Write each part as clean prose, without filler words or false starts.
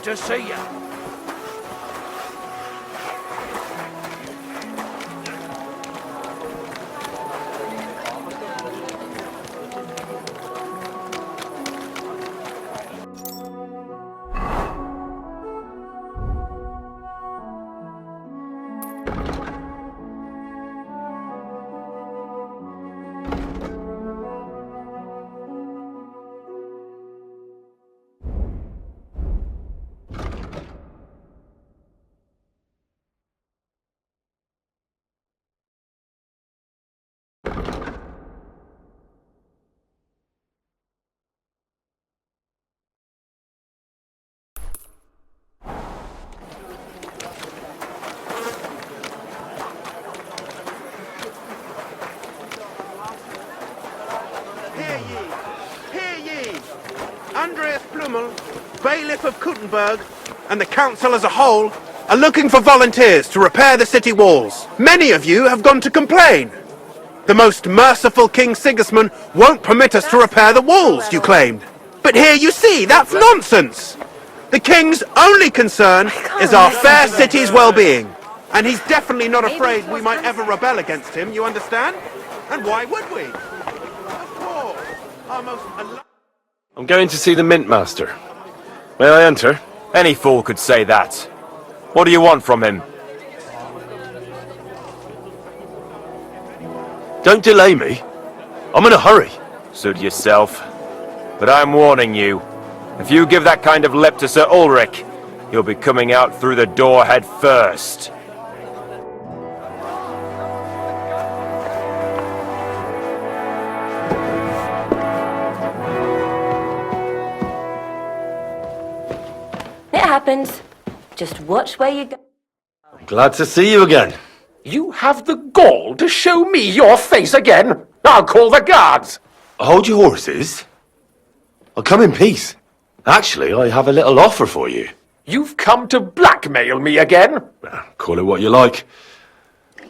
to see you. Bailiff of Kuttenberg and the council as a whole are looking for volunteers to repair the city walls. Many of you have gone to complain. The most merciful King Sigismund won't permit us to repair the walls, you claimed. But here you see, that's nonsense. The King's only concern is our fair city's well-being. And he's definitely not afraid we might ever rebel against him, you understand? And why would we? Of course, our most... I'm going to see the Mint Master. May I enter? Any fool could say that. What do you want from him? Don't delay me. I'm in a hurry. Suit yourself. But I'm warning you. If you give that kind of lip to Sir Ulrich, you'll be coming out through the door head first. Happens. Just watch where you go. I'm glad to see you again. You have the gall to show me your face again? I'll call the guards. Hold your horses. I'll come in peace. Actually, I have a little offer for you. You've come to blackmail me again? Call it what you like.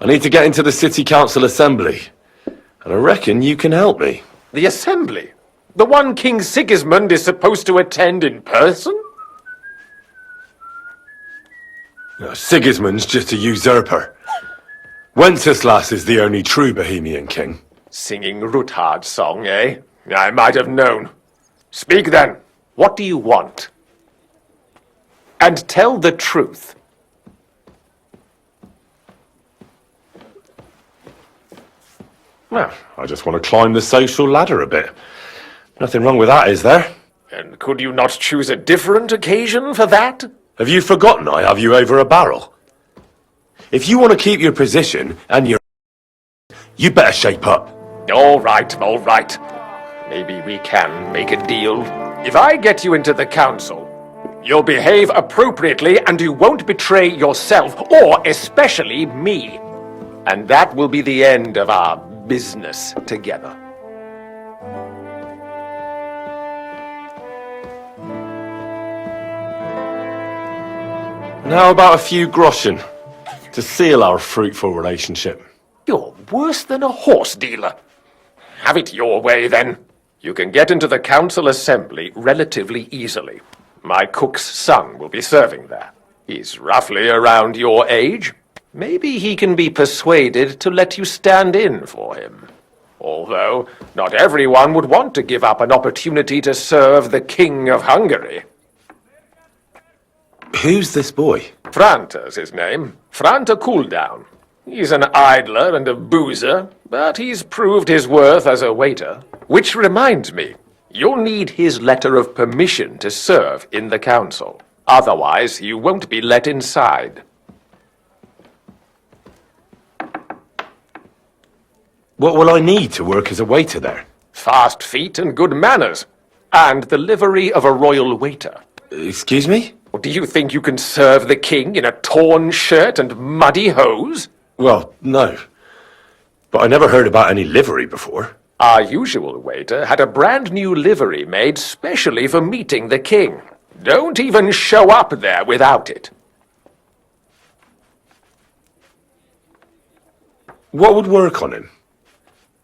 I need to get into the City Council Assembly. And I reckon you can help me. The Assembly? The one King Sigismund is supposed to attend in person? No, Sigismund's just a usurper. Wenceslas is the only true Bohemian king. Singing Ruthard's song, eh? I might have known. Speak then. What do you want? And tell the truth. Well, I just want to climb the social ladder a bit. Nothing wrong with that, is there? And could you not choose a different occasion for that? Have you forgotten I have you over a barrel? If you want to keep your position and your... you better shape up. All right, all right. Maybe we can make a deal. If I get you into the council, you'll behave appropriately and you won't betray yourself, or especially me. And that will be the end of our business together. And how about a few groschen to seal our fruitful relationship? You're worse than a horse dealer. Have it your way, then. You can get into the council assembly relatively easily. My cook's son will be serving there. He's roughly around your age. Maybe he can be persuaded to let you stand in for him. Although, not everyone would want to give up an opportunity to serve the King of Hungary. Who's this boy? Franta's his name. Franta Cooldown. He's an idler and a boozer, but he's proved his worth as a waiter. Which reminds me, you'll need his letter of permission to serve in the council. Otherwise, you won't be let inside. What will I need to work as a waiter there? Fast feet and good manners. And the livery of a royal waiter. Excuse me? Do you think you can serve the king in a torn shirt and muddy hose? Well, no. But I never heard about any livery before. Our usual waiter had a brand new livery made specially for meeting the king. Don't even show up there without it. What would work on him?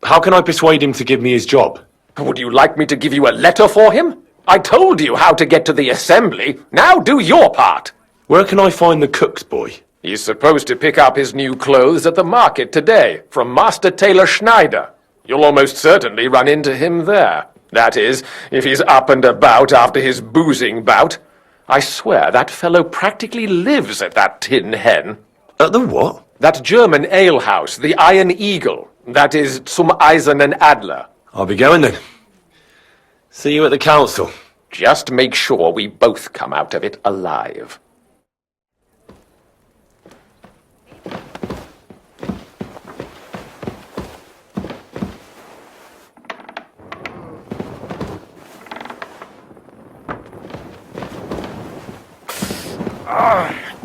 How can I persuade him to give me his job? Would you like me to give you a letter for him? I told you how to get to the assembly. Now do your part. Where can I find the cook's boy? He's supposed to pick up his new clothes at the market today from Master Tailor Schneider. You'll almost certainly run into him there. That is, if he's up and about after his boozing bout. I swear that fellow practically lives at that Tin Hen. At the what? That German alehouse, the Iron Eagle. That is Zum Eisernen Adler. I'll be going then. See you at the council. Just make sure we both come out of it alive.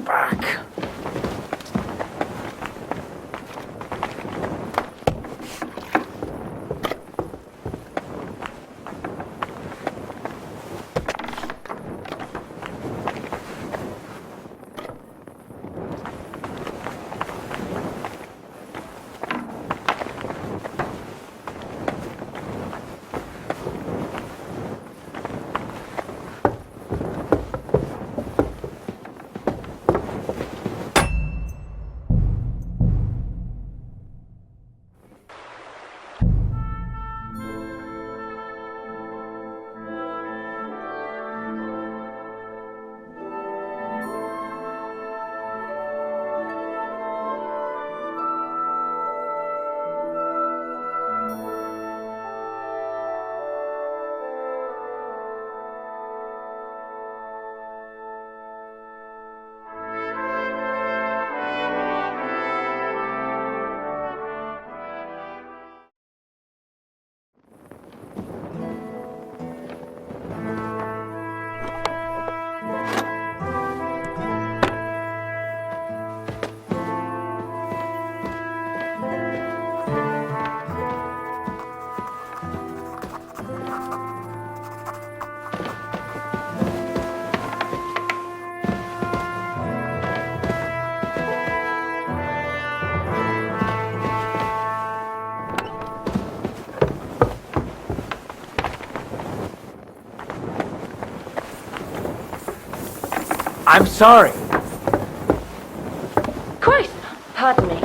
Back. I'm sorry. Christ, pardon me.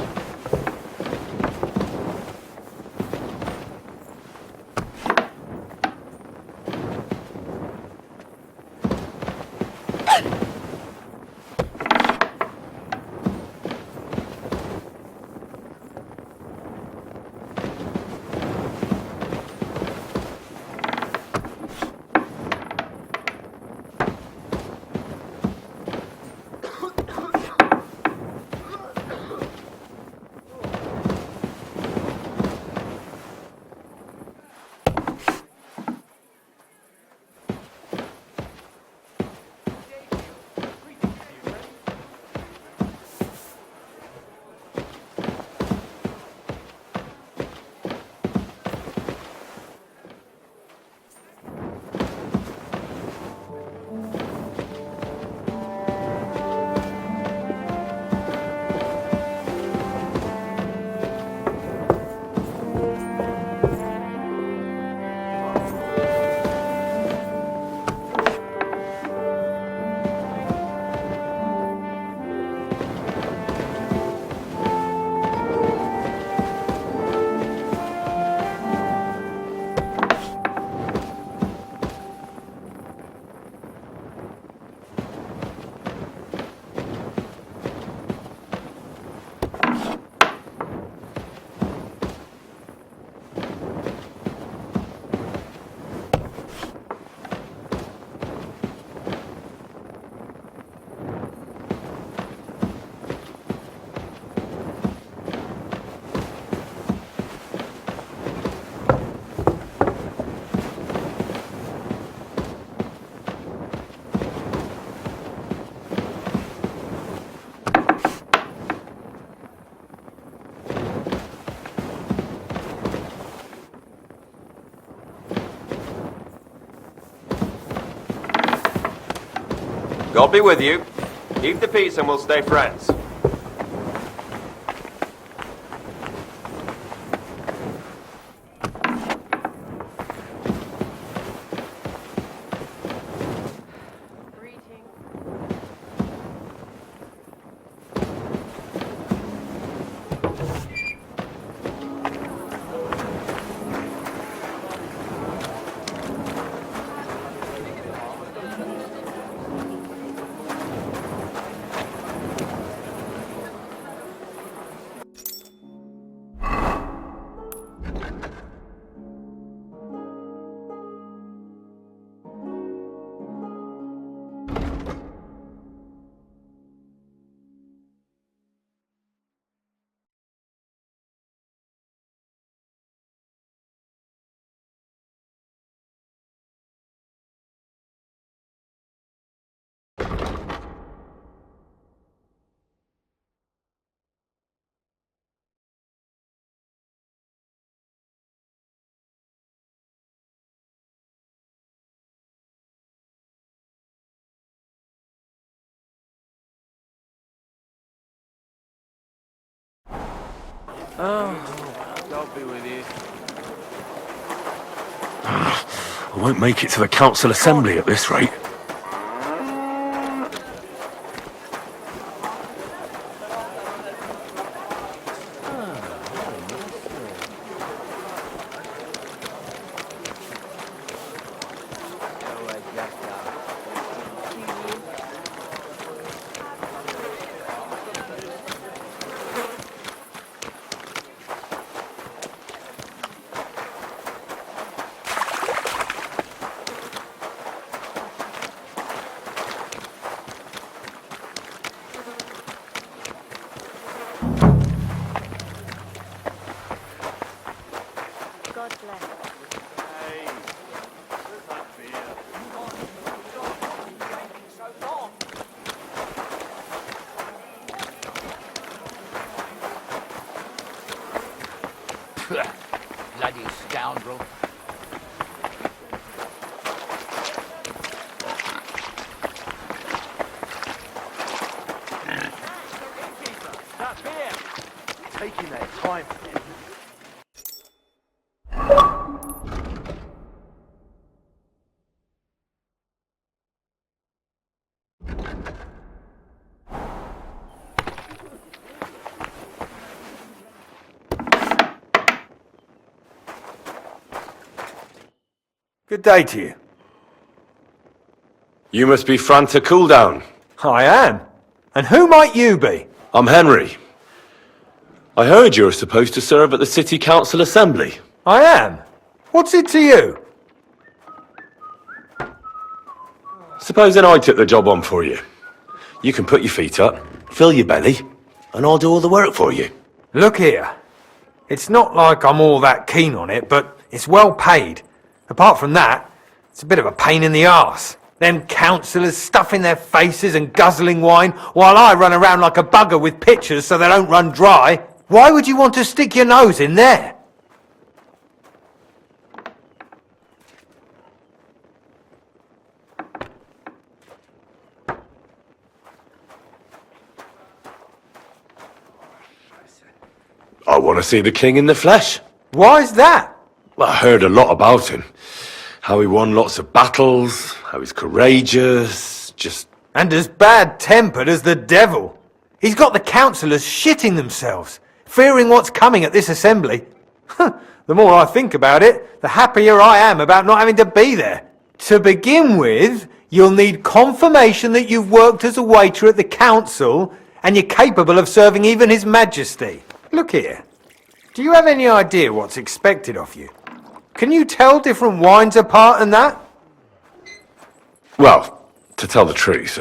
God be with you. Keep the peace and we'll stay friends. God be with you. I won't make it to the council assembly at this rate. God bless. Bloody scoundrel. Taking their time. Good day to you. You must be Franta Cooldown. I am. And who might you be? I'm Henry. I heard you were supposed to serve at the City Council Assembly. I am. What's it to you? Supposing I took the job on for you. You can put your feet up, fill your belly, and I'll do all the work for you. Look here. It's not like I'm all that keen on it, but it's well paid. Apart from that, it's a bit of a pain in the arse. Them councillors stuffing their faces and guzzling wine, while I run around like a bugger with pitchers so they don't run dry. Why would you want to stick your nose in there? I want to see the king in the flesh. Why's that? Well, I heard a lot about him. How he won lots of battles, how he's courageous, just... And as bad-tempered as the devil. He's got the councillors shitting themselves, fearing what's coming at this assembly. The more I think about it, the happier I am about not having to be there. To begin with, you'll need confirmation that you've worked as a waiter at the council and you're capable of serving even His Majesty. Look here. Do you have any idea what's expected of you? Can you tell different wines apart and that? Well, to tell the truth,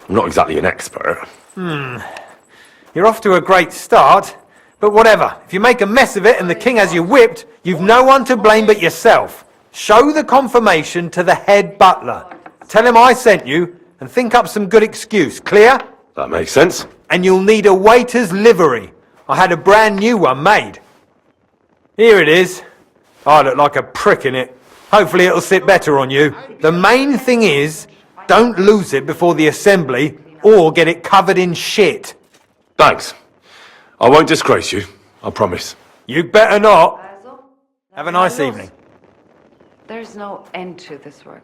I'm not exactly an expert. You're off to a great start, but whatever. If you make a mess of it and the king has you whipped, you've no one to blame but yourself. Show the confirmation to the head butler. Tell him I sent you and think up some good excuse. Clear? That makes sense. And you'll need a waiter's livery. I had a brand new one made. Here it is. I look like a prick in it. Hopefully it'll sit better on you. The main thing is, don't lose it before the assembly or get it covered in shit. Thanks. I won't disgrace you, I promise. You'd better not. Have a nice evening. There's no end to this work.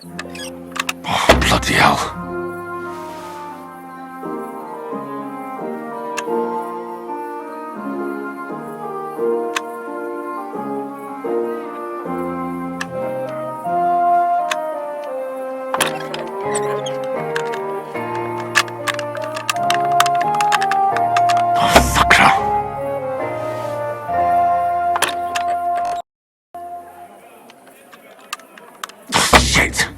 Oh, bloody hell. Shit!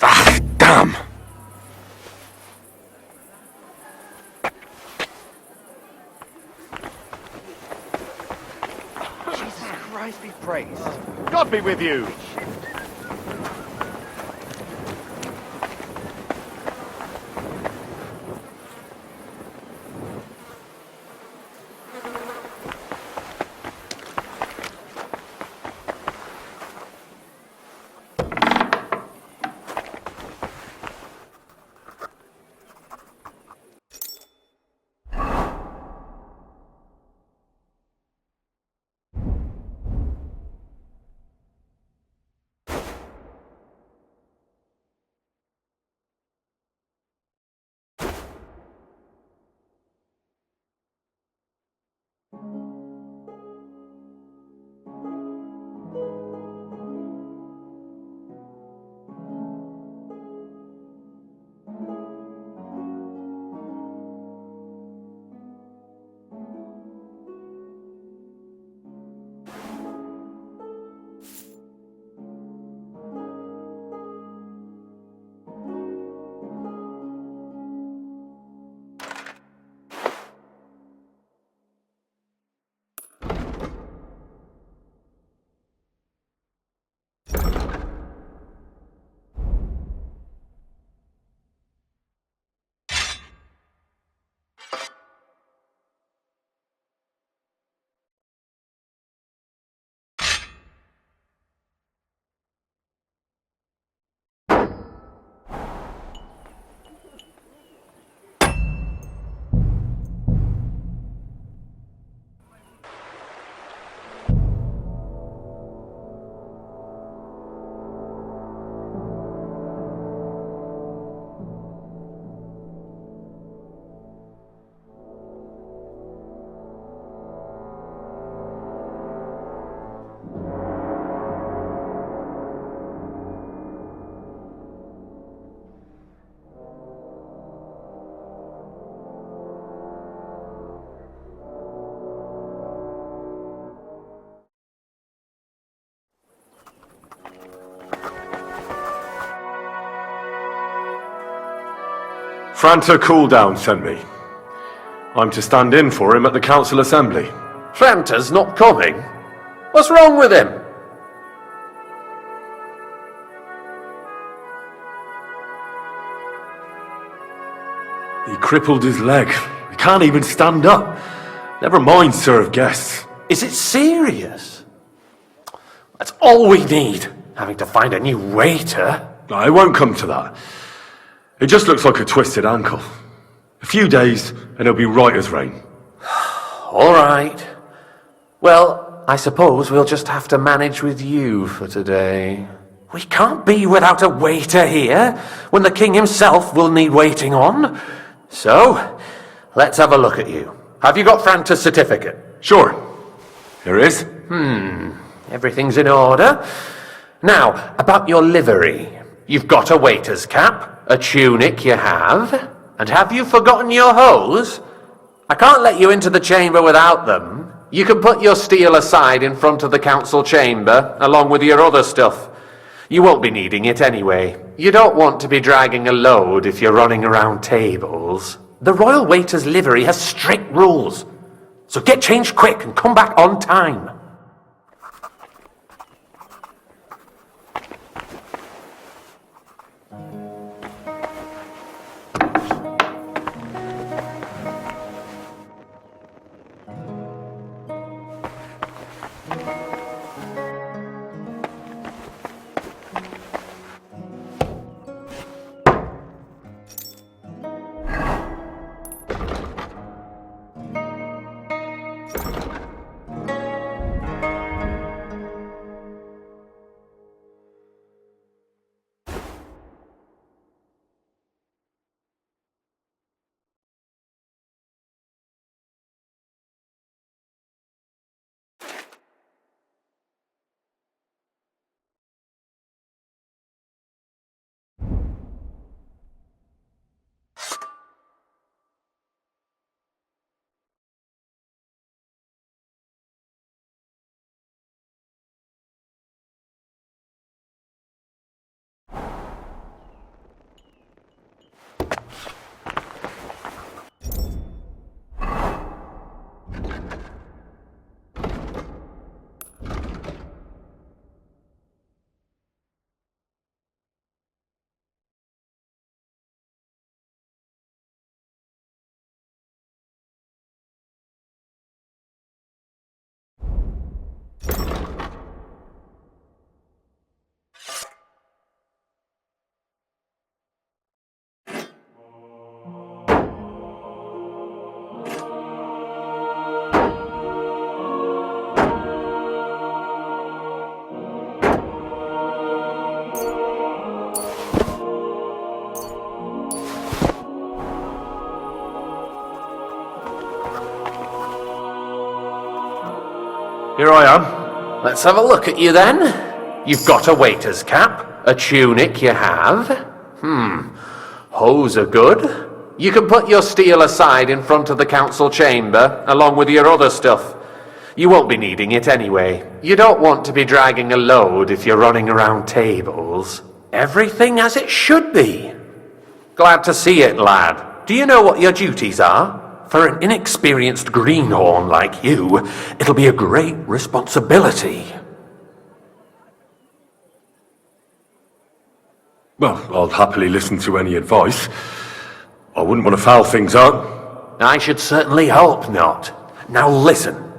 Ah, damn! Jesus Christ be praised. God be with you. Franta Cooldown sent me. I'm to stand in for him at the council assembly. Franta's not coming? What's wrong with him? He crippled his leg. He can't even stand up. Never mind serve guests. Is it serious? That's all we need, having to find a new waiter. No, it won't come to that. It just looks like a twisted ankle. A few days and he'll be right as rain. All right. Well, I suppose we'll just have to manage with you for today. We can't be without a waiter here, when the king himself will need waiting on. So, let's have a look at you. Have you got Franta's certificate? Sure. Here it is. Everything's in order. Now, about your livery. You've got a waiter's cap, a tunic you have, and have you forgotten your hose? I can't let you into the chamber without them. You can put your steel aside in front of the council chamber, along with your other stuff. You won't be needing it anyway. You don't want to be dragging a load if you're running around tables. The royal waiter's livery has strict rules. So get changed quick and come back on time. Here I am. Let's have a look at you then. You've got a waiter's cap, a tunic you have. Hose are good. You can put your steel aside in front of the council chamber, along with your other stuff. You won't be needing it anyway. You don't want to be dragging a load if you're running around tables. Everything as it should be. Glad to see it, lad. Do you know what your duties are? For an inexperienced greenhorn like you, it'll be a great responsibility. Well, I'll happily listen to any advice. I wouldn't want to foul things up. I should certainly hope not. Now listen.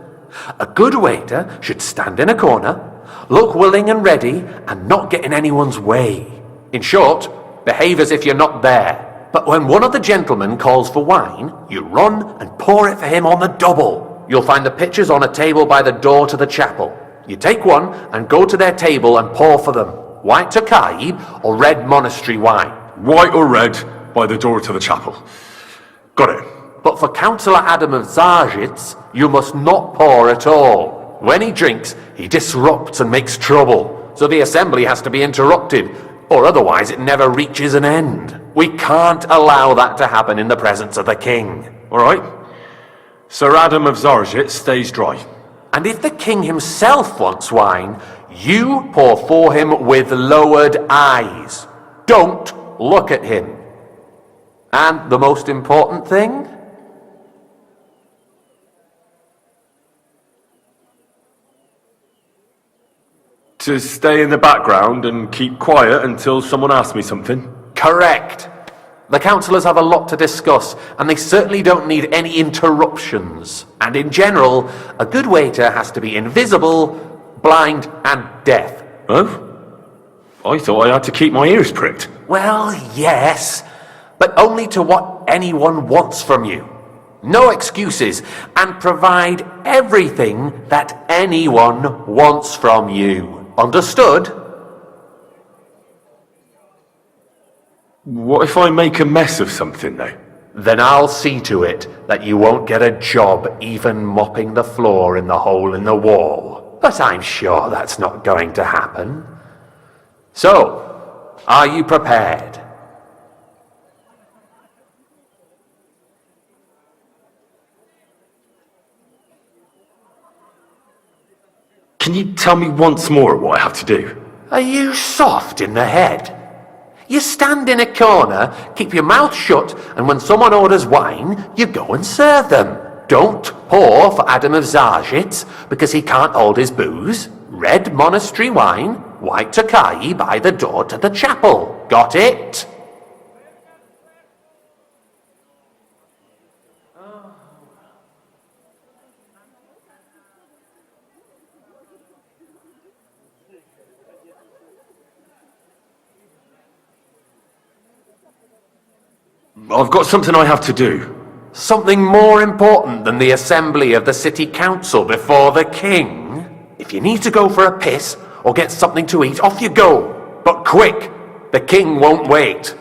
A good waiter should stand in a corner, look willing and ready, and not get in anyone's way. In short, behave as if you're not there. But when one of the gentlemen calls for wine, you run and pour it for him on the double. You'll find the pitchers on a table by the door to the chapel. You take one and go to their table and pour for them. White Tokai or red monastery wine. White or red, by the door to the chapel. Got it. But for Councillor Adam of Zarzhitz, you must not pour at all. When he drinks, he disrupts and makes trouble. So the assembly has to be interrupted, or otherwise it never reaches an end. We can't allow that to happen in the presence of the king. All right. Sir Adam of Zarzhitz stays dry. And if the king himself wants wine, you pour for him with lowered eyes. Don't look at him. And the most important thing? To stay in the background and keep quiet until someone asks me something? Correct. The councillors have a lot to discuss, and they certainly don't need any interruptions. And in general, a good waiter has to be invisible, blind, and deaf. Oh? I thought I had to keep my ears pricked. Well, yes, but only to what anyone wants from you. No excuses, and provide everything that anyone wants from you. Understood? What if I make a mess of something, though? Then I'll see to it that you won't get a job even mopping the floor in the hole in the wall. But I'm sure that's not going to happen. So, are you prepared? Can you tell me once more what I have to do? Are you soft in the head? You stand in a corner, keep your mouth shut, and when someone orders wine, you go and serve them. Don't pour for Adam of Zarzhitz, because he can't hold his booze. Red monastery wine, white Tokai by the door to the chapel. Got it? I've got something I have to do. Something more important than the assembly of the city council before the king? If you need to go for a piss or get something to eat, off you go. But quick, the king won't wait.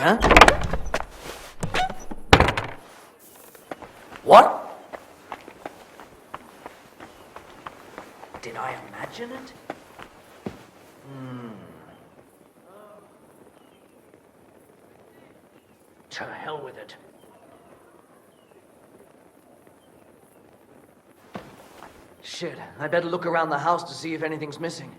huh? What? Did I imagine it? To hell with it. Shit, I better look around the house to see if anything's missing.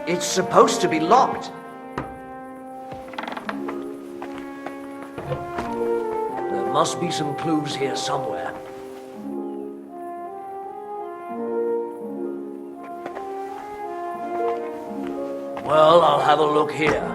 It's supposed to be locked. There must be some clues here somewhere. Well, I'll have a look here.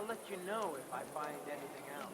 I'll let you know if I find anything out.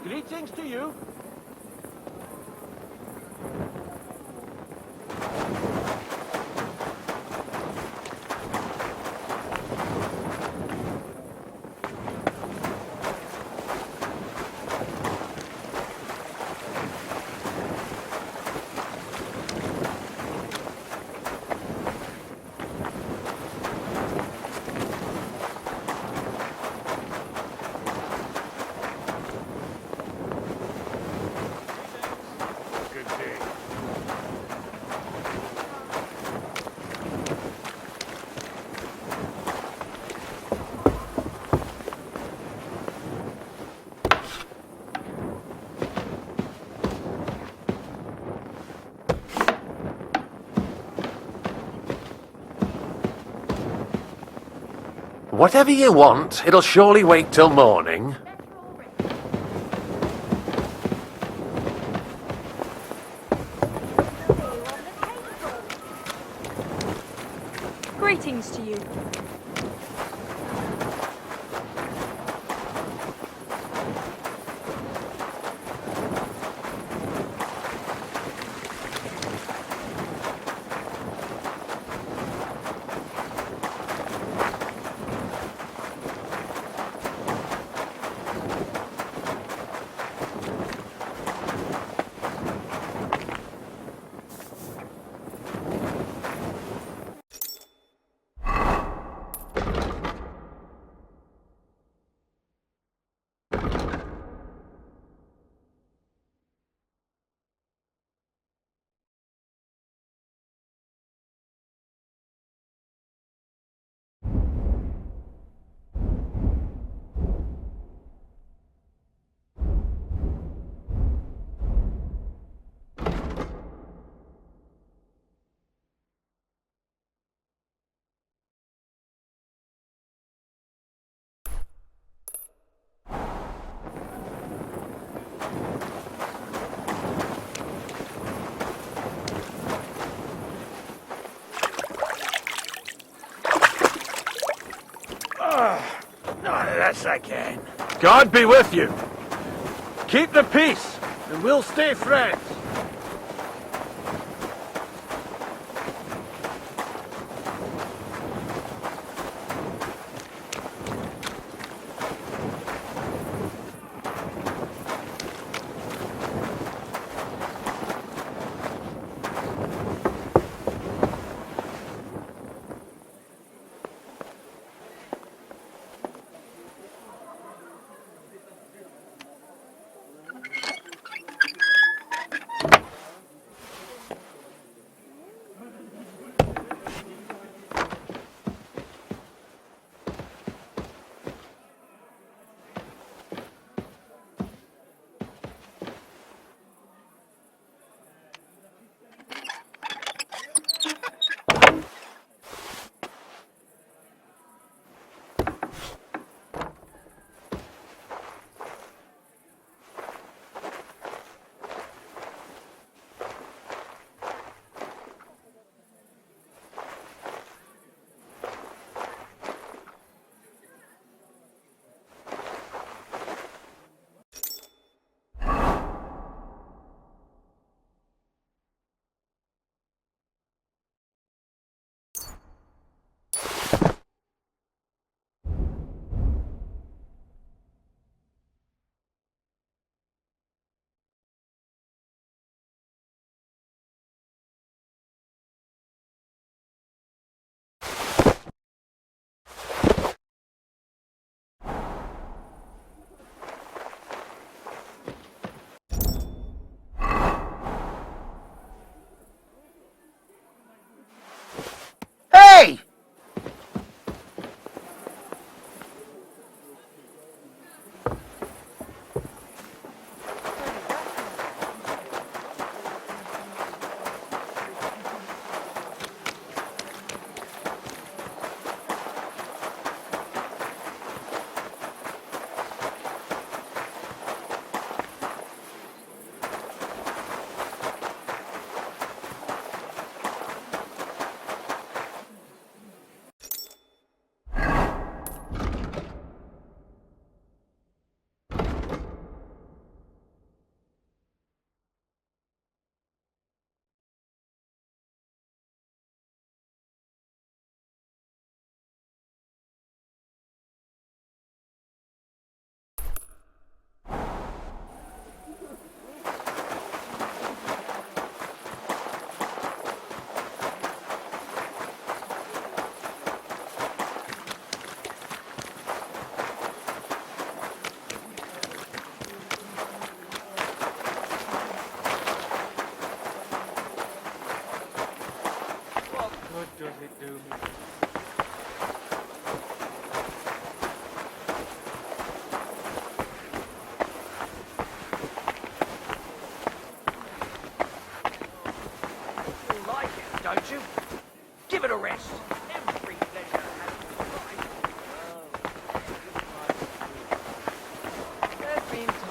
Greetings to you. Good day. Whatever you want, it'll surely wait till morning. Greetings to you. Yes, I can. God be with you. Keep the peace, and we'll stay friends.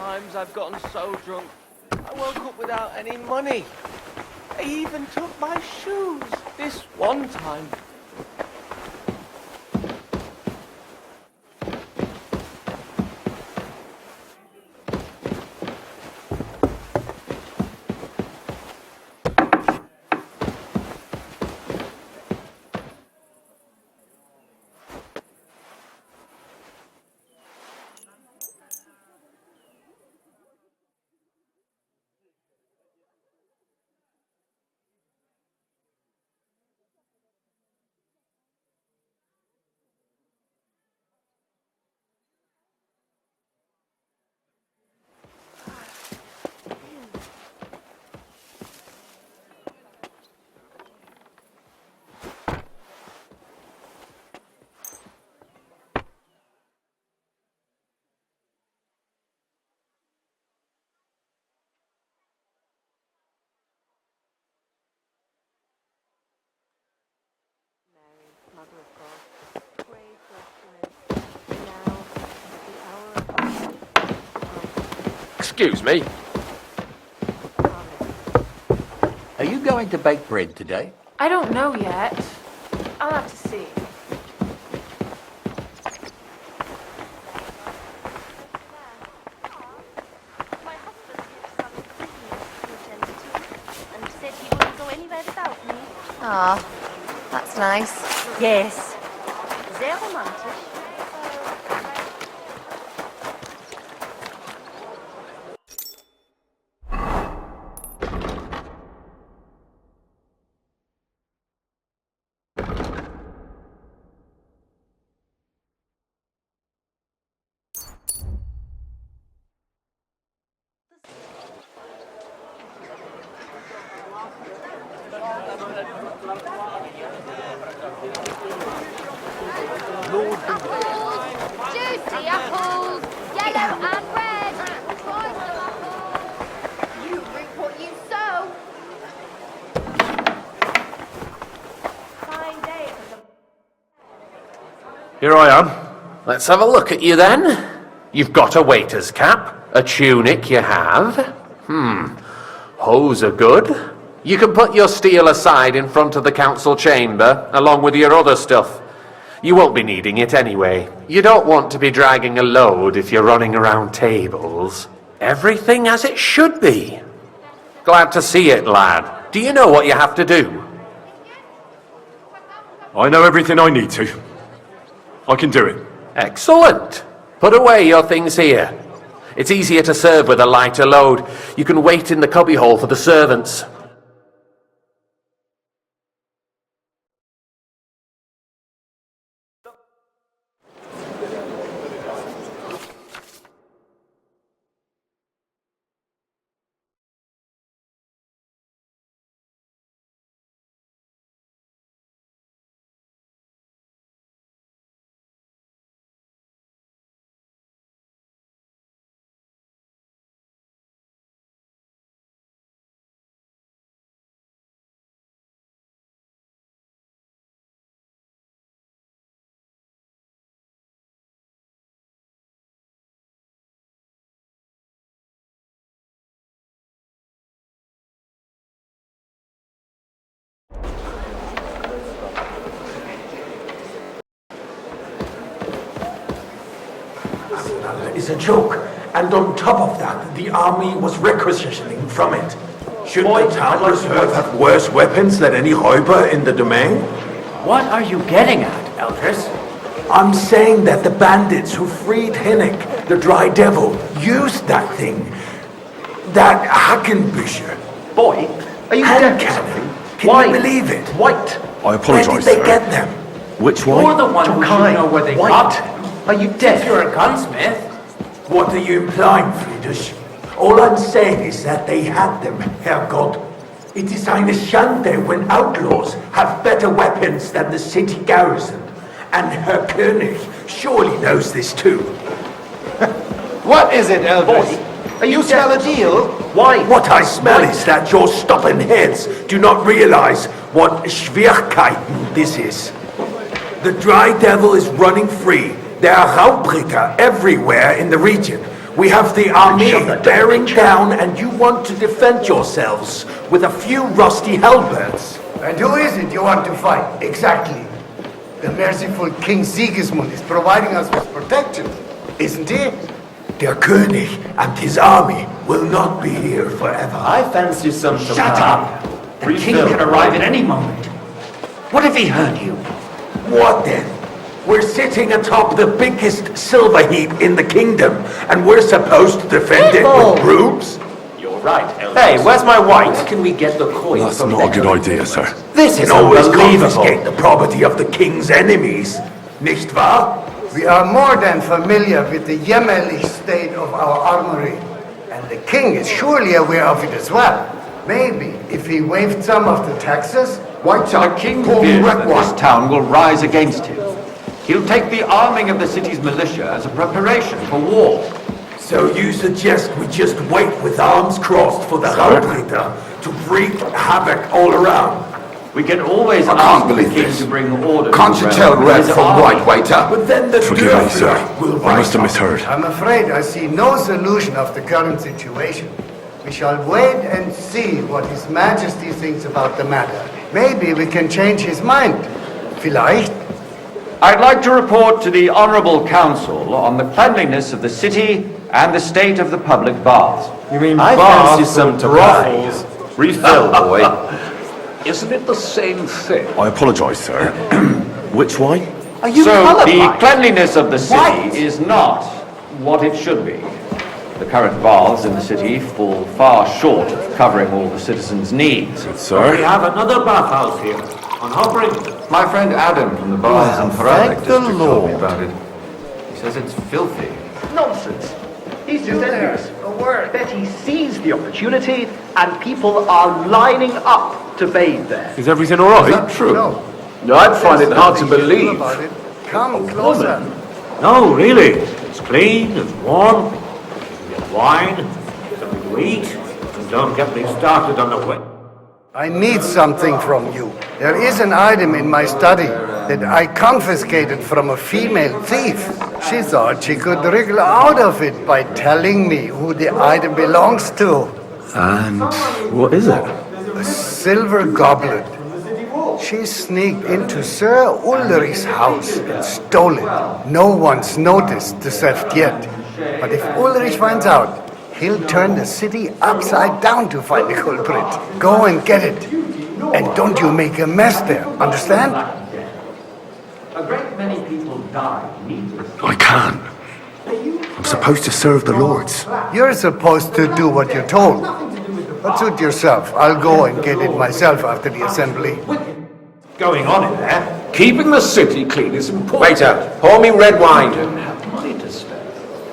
times I've gotten so drunk, I woke up without any money. They even took my shoes this one time. Mother of God, pray for us now, at the hour of Excuse me. Are you going to bake bread today? I don't know yet. I'll have to see. My husband gives some business to attend to, and said he wouldn't go anywhere without me. Ah, that's nice. Yes. Sehr romantisch. Juicy apples, yellow and red. Choice of apples. You reap what you sow. Fine day for the... Here I am. Let's have a look at you then. You've got a waiter's cap, a tunic you have. Hose are good. You can put your steel aside in front of the council chamber, along with your other stuff. You won't be needing it anyway. You don't want to be dragging a load if you're running around tables. Everything as it should be. Glad to see it, lad. Do you know what you have to do? I know everything I need to. I can do it. Excellent. Put away your things here. It's easier to serve with a lighter load. You can wait in the cubbyhole for the servants. Is a joke, and on top of that, the army was requisitioning from it. Should the town reserve have worse weapons than any Räuber in the domain? What are you getting at, Eldris? I'm saying that the bandits who freed Hinnick, the Dry Devil, used that thing. That Hackenbücher. Boy, are you dead or something? Can you believe it? White. I apologise, Where did they sir. get them? Which one? You're the one who should know where they got them. Are you dead? You're a gunsmith. What are you implying, Friedrich? All I'm saying is that they had them, Herrgott. It is eine Schande when outlaws have better weapons than the city garrison. And Herr König surely knows this too. What is it, Elvis? Are you smell a deal? Why? What I smell is that your stubborn heads do not realize what Schwierigkeiten this is. The Dry Devil is running free. There are Raubritter everywhere in the region. We have the army bearing down, and you want to defend yourselves with a few rusty halberds. And who is it you want to fight? Exactly. The merciful King Sigismund is providing us with protection, isn't he? Der König and his army will not be here forever. I fancy some Shut up! The king can arrive at any moment. What if he heard you? What then? We're sitting atop the biggest silver heap in the kingdom, and we're supposed to defend it with brooms? You're right, Elders. Hey, where's my wife? Where can we get the coin That's from not a good there? idea, sir. This is always confiscate the property of the king's enemies, nicht wahr? We are more than familiar with the jämmerlich state of our armory, and the king is surely aware of it as well. Maybe if he waived some of the taxes. The king fears that this town will rise against him. He'll take the arming of the city's militia as a preparation for war. So you suggest we just wait with arms crossed for the Hauptritter to wreak havoc all around? We can always I ask can't the believe king this. to bring order. Can't you tell red from white, waiter? But then the Forgive me, sir. Dörfler will I rise must have up. misheard. I'm afraid I see no solution of the current situation. We shall wait and see what His Majesty thinks about the matter. Maybe we can change his mind. Vielleicht. I'd like to report to the Honourable Council on the cleanliness of the city and the state of the public baths. You mean I baths fancy some or brothels. Refill, boy. Isn't it the same thing? I apologise, sir. Which wine? Are you So the colorblind? cleanliness of the city White. is not what it should be. The current baths in the city fall far short of covering all the citizens' needs. Sir? have another bathhouse here, on Hobring. My friend Adam from the baths in Vavak thank the district told me Lord. about it. He says it's filthy. Nonsense. He's just envious. Bet he sees the opportunity and people are lining up to bathe there. Is everything all right? True. No. I'd find it hard to Nothing you believe. about it. Come closer. No, really. It's clean, it's warm. You can get wine, something to eat, and don't get me started on the way. I need something from you. There is an item in my study that I confiscated from a female thief. She thought she could wriggle out of it by telling me who the item belongs to. And what is it? A silver goblet. She sneaked into Sir Ulrich's house and stole it. No one's noticed the theft yet. But if Ulrich finds out, he'll turn the city upside down to find the culprit. Go and get it. And don't you make a mess there, understand? A great many people die needlessly. I can't. I'm supposed to serve the lords. You're supposed to do what you're told. But suit yourself. I'll go and get it myself after the assembly. Going on in there? Keeping the city clean is important. Waiter, pour me red wine. Don't have money to spare.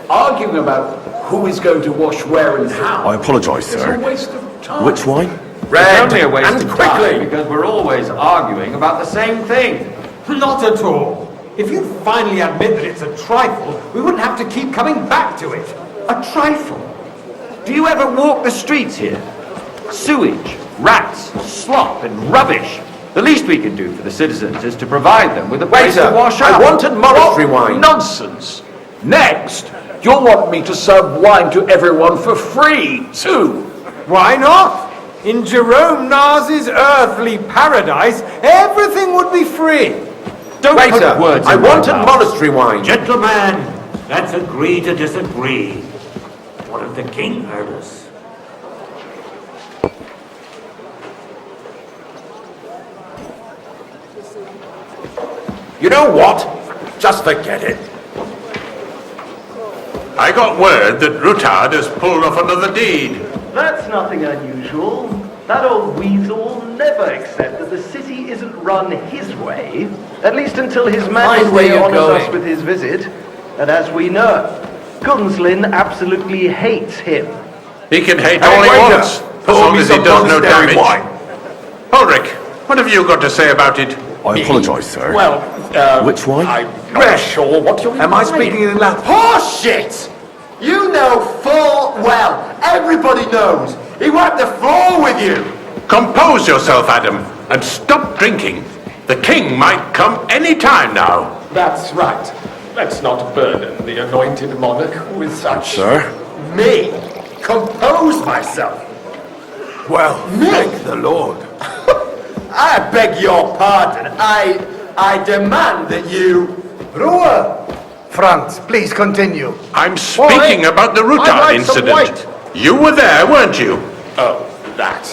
Arguing about who is going to wash where and how. I apologise, It's a sir. waste of time. Which wine? It's only a waste of time because we're always arguing about the same thing. Not at all. If you finally admit that it's a trifle, we wouldn't have to keep coming back to it. A trifle? Do you ever walk the streets here? Sewage, rats, slop and rubbish. The least we can do for the citizens is to provide them with a place to wash up. I wanted monastery wine. Nonsense. Next, you'll want me to serve wine to everyone for free, too. Why not? In Jerome Nas's earthly paradise, everything would be free. Don't Waiter, put words I in my wanted mouth. monastery wine. Gentlemen, let's agree to disagree. What if the king heard us? You know what? Just forget it. I got word that Rutard has pulled off another deed. That's nothing unusual. That old weasel will never accept that the city isn't run his way, at least until His Majesty honors us with his visit. And as we know, Gunslin absolutely hates him. He can hate all he wants, as long as he does no damage. Ulrich, what have you got to say about it? I apologise, sir. Well, Which wine? I'm not sure what you're Am I speaking in Latin? Horseshit! You know full well, everybody knows, he wiped the floor with you! Compose yourself, Adam, and stop drinking. The king might come any time now. That's right. Let's not burden the anointed monarch with such... Sir? Me? Compose myself? Well, thank the Lord. I beg your pardon. I demand that you... Ruhe! Franz, please continue. I'm speaking about the Rutard incident. You were there, weren't you? Oh, that.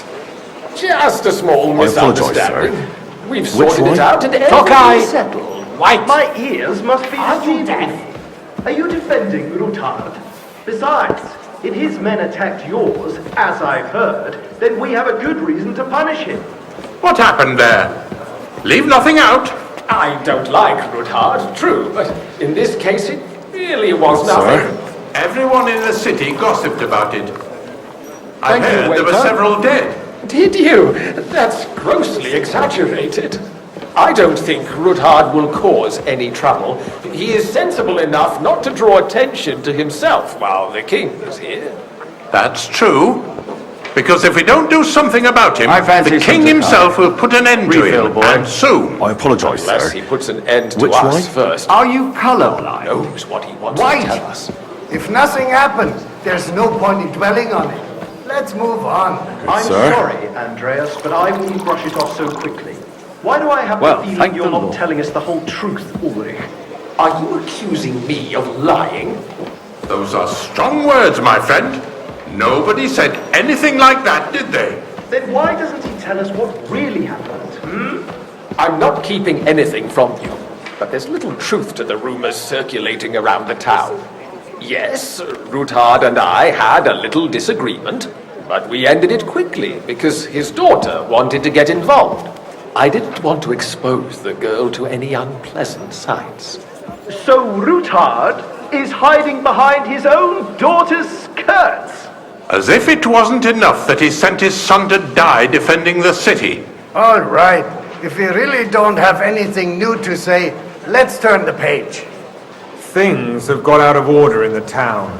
Just a small I apologise, misunderstanding. sir. We've sorted it out and Tokai! everything's settled. White! My ears must be Are you deceiving deaf? me. Are you defending Rutard? Besides, if his men attacked yours, as I've heard, then we have a good reason to punish him. What happened there? Leave nothing out. I don't like Rutard, true, but in this case it really was nothing. Sir? Everyone in the city gossiped about it. I Thank you, heard there were waiter. several dead. Did you? That's grossly exaggerated. I don't think Rutard will cause any trouble. He is sensible enough not to draw attention to himself while the king is here. That's true. Because if we don't do something about him, I fancy the king something. himself will put an end to Refill, him, boy. and soon. I apologise, Unless sir. he puts an end to Which us wine? first. Are you colourblind? Knows what he wants White. to tell us. If nothing happens, there's no point in dwelling on it. Let's move on. I'm Sir? sorry, Andreas, but I wouldn't brush it off so quickly. Why do I have Well, the feeling thank you're the not Lord. telling us the whole truth, Ulrich? Are you accusing me of lying? Those are strong words, my friend. Nobody said anything like that, did they? Then why doesn't he tell us what really happened? I'm not keeping anything from you, but there's little truth to the rumors circulating around the town. Yes, Rutard and I had a little disagreement, but we ended it quickly because his daughter wanted to get involved. I didn't want to expose the girl to any unpleasant sights. So Rutard is hiding behind his own daughter's skirts? As if it wasn't enough that he sent his son to die defending the city. All right. If we really don't have anything new to say, let's turn the page. Things have got out of order in the town.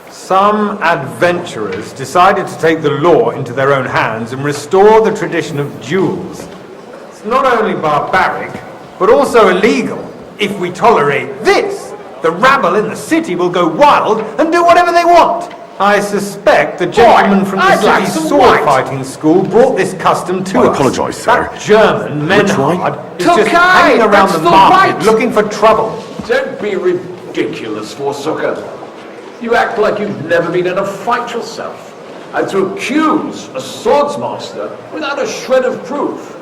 Some adventurers decided to take the law into their own hands and restore the tradition of duels. It's not only barbaric, but also illegal. If we tolerate this, the rabble in the city will go wild and do whatever they want. I suspect the gentleman from the I'd like city's some sword white. fighting school brought this custom to I us. apologise, sir. That German Menhard is just Tokai, hanging around that's the the market white. looking for trouble. Don't be ridiculous, Forsucker. You act like you've never been in a fight yourself. And to accuse a swordsmaster without a shred of proof.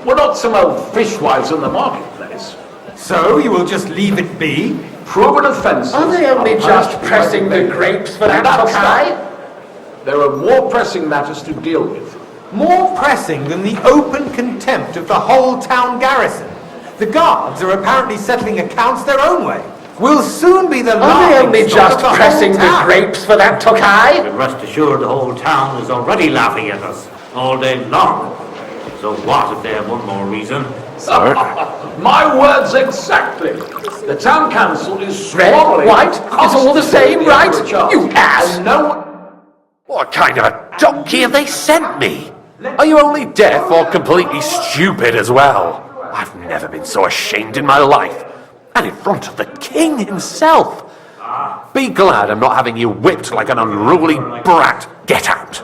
We're not some old fishwives in the marketplace. So you will just leave it be? Proven offences... Are they only just punished pressing by the grapes for that That's Tokai? right. There are more pressing matters to deal with. More pressing than the open contempt of the whole town garrison. The guards are apparently settling accounts their own way. We'll soon be the Are they only laughing stock just of the whole pressing the town. grapes for that Tokai? But rest assured the whole town is already laughing at us all day long. So what if they have one more reason? My words exactly. The town council is Red, swallowing... white, it's all the same, right? You ass! And no one... What kind of a donkey have they sent me? Are you only deaf or completely stupid as well? I've never been so ashamed in my life. And in front of the king himself. Be glad I'm not having you whipped like an unruly brat. Get out.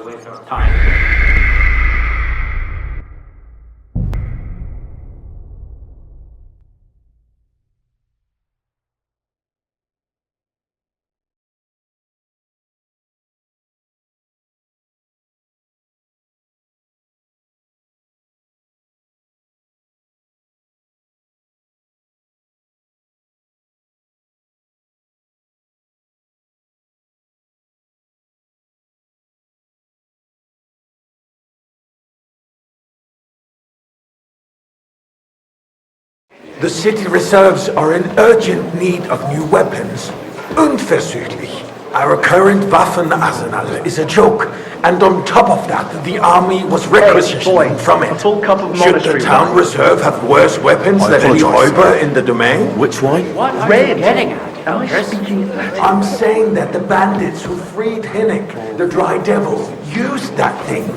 The city reserves are in urgent need of new weapons. Unverzüglich. Our current Waffenarsenal is a joke, and on top of that, the army was requisitioning from it. A full cup of Should the monastery town wine. reserve have worse weapons I than any apologise, Räuber sir. in the domain? Which wine? What are Red. you getting at? Am I speaking Latin? I'm saying that the bandits who freed Hinnick, the Dry Devil, used that thing.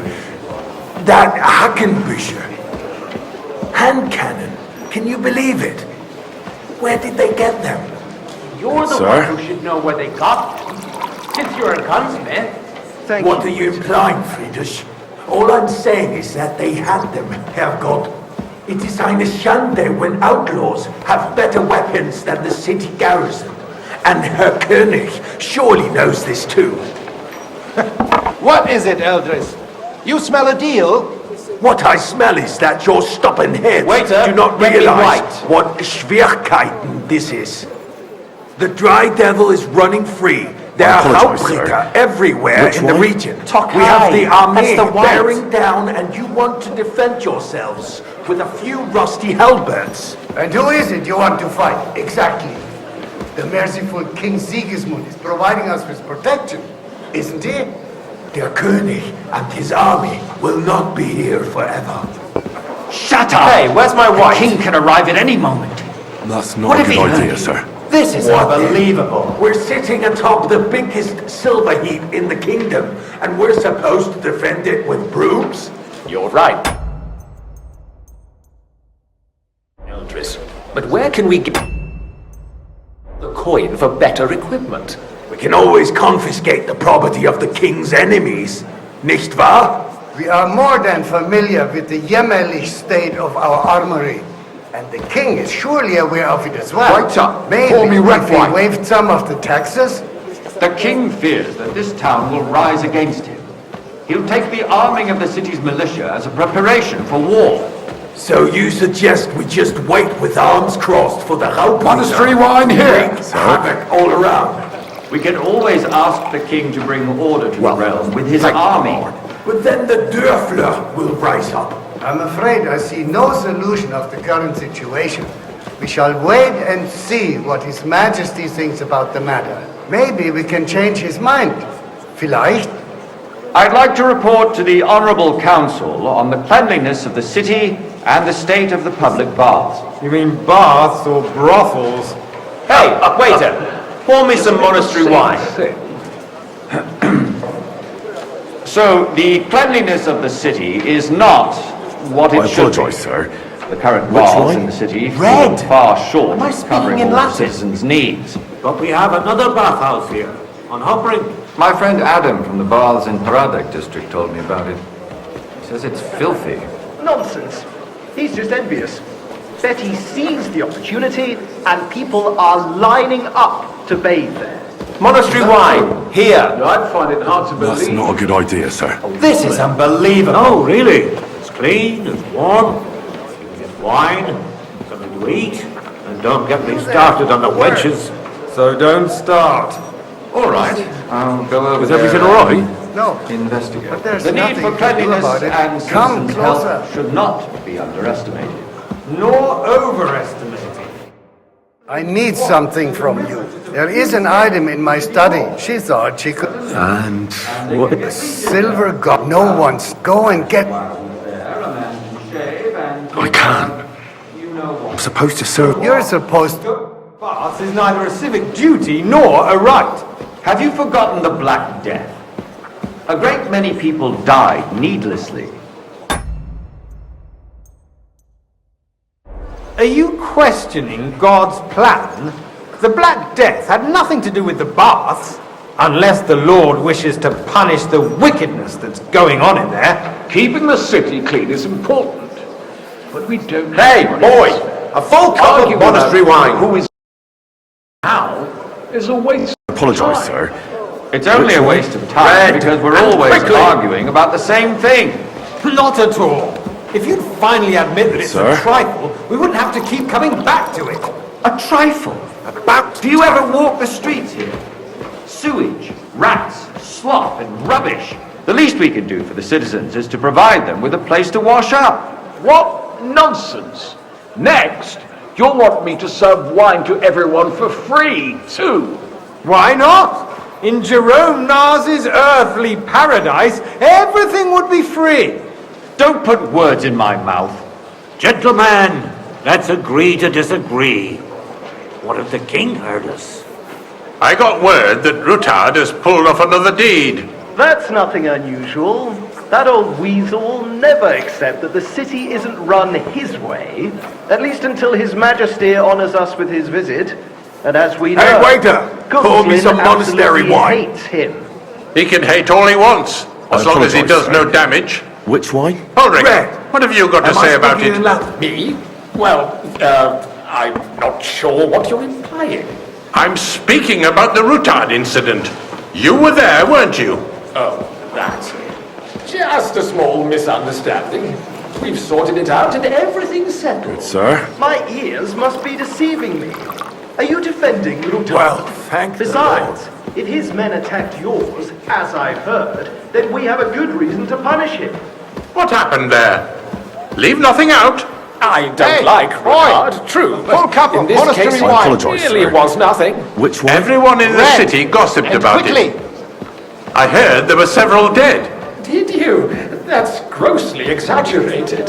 That Hackenbücher. Hand cannon. Can you believe it? Where did they get them? You're the Sir? one who should know where they got them. Since you're a gunsmith. What are you implying, Friedrich? All I'm saying is that they had them, Herrgott. It is eine Schande when outlaws have better weapons than the city garrison. And Herr König surely knows this too. What is it, Eldris? You smell a deal? What I smell is that your stubborn heads Waiter, do not get me realize white. what Schwierigkeiten this is. The Dry Devil is running free. There are Hauptbricker everywhere in the region. We have the army bearing down, and you want to defend yourselves with a few rusty halberds. And who is it you want to fight? Exactly. The merciful King Sigismund is providing us with protection, isn't he? Der König and his army will not be here forever. Shut up! Hey, where's my wife? The king can arrive at any moment. That's What not a have good you idea, heard? sir. This is What unbelievable. We're sitting atop the biggest silver heap in the kingdom, and we're supposed to defend it with brooms? You're right. Eldris, but where can we get the coin for better equipment? We can always confiscate the property of the king's enemies, nicht wahr? We are more than familiar with the jämmerlich state of our armory. And the king is surely aware of it as well. Right up. Maybe Pour me red if he wine. waived some of the taxes. The king fears that this town will rise against him. He'll take the arming of the city's militia as a preparation for war. So you suggest we just wait with arms crossed for the Raubmeister? Monastery wine here. Wreak havoc all around. We can always ask the king to bring order to the realm with his army. But then the Dörfler will rise up. I'm afraid I see no solution of the current situation. We shall wait and see what His Majesty thinks about the matter. Maybe we can change his mind. Vielleicht? I'd like to report to the Honourable Council on the cleanliness of the city and the state of the public baths. You mean baths or brothels? Hey, waiter, pour me some monastery wine. So, the cleanliness of the city is not what it should be. Sir. The current Which baths wine? in the city Red. fall far short Am I of speaking covering in all the Latin? citizens' needs. But we have another bathhouse here, on Hoppering. My friend Adam from the baths in Paradek district told me about it. He says it's filthy. Nonsense. He's just envious. Betty seized the opportunity, and people are lining up to bathe there. Monastery wine, here. I'd find it hard to believe. That's not a good idea, sir. This is unbelievable. Oh, really? It's clean, it's warm, it's wine, something to eat, and don't get me started on the wenches. So don't start. All right, I'll go over Is there everything all right? No. Investigate. But there's The need nothing for to do cleanliness about it. and Come citizens' closer. health should not be underestimated. Nor overestimated. I need something from you. There is an item in my study. She thought she could. And what? A silver god. No one's. Go and get. I can't. I'm supposed to serve. You're supposed to. Baths is neither a civic duty nor a right. Have you forgotten the Black Death? A great many people died needlessly. Are you questioning God's plan? The Black Death had nothing to do with the baths, unless the Lord wishes to punish the wickedness that's going on in there. Keeping the city clean is important, but we don't. Hey, boy, a full cup of monastery wine. Who is how is a waste. Apologise, sir. It's only a waste of time because we're always arguing about the same thing. Not at all. If you'd finally admit that it's Sir? a trifle, we wouldn't have to keep coming back to it. A trifle? Do you ever walk the streets here? Sewage, rats, slop and rubbish. The least we can do for the citizens is to provide them with a place to wash up. What nonsense! Next, you'll want me to serve wine to everyone for free, too. Why not? In Jerome Nas's earthly paradise, everything would be free. Don't put words in my mouth. Gentlemen, let's agree to disagree. What if the king heard us? I got word that Rutard has pulled off another deed. That's nothing unusual. That old weasel will never accept that the city isn't run his way, at least until His Majesty honors us with his visit. And as we know, Hey, waiter! Pour me some monastery absolutely wine. hates him. He can hate all he wants, as long as he does no damage. Which wine? Ulrich, what have you got to say about it? Me? Well, I'm not sure what you're implying. I'm speaking about the Rutard incident. You were there, weren't you? Oh, that's it. Just a small misunderstanding. We've sorted it out and everything's settled. Sir? My ears must be deceiving me. Are you defending Rutard? Well, thank the Besides, if his men attacked yours, as I've heard, then we have a good reason to punish him. What happened there? Leave nothing out. I don't like Rutard, true, but in this case, really was nothing. Which one? Everyone in the city gossiped about it. I heard there were several dead. Did you? That's grossly exaggerated.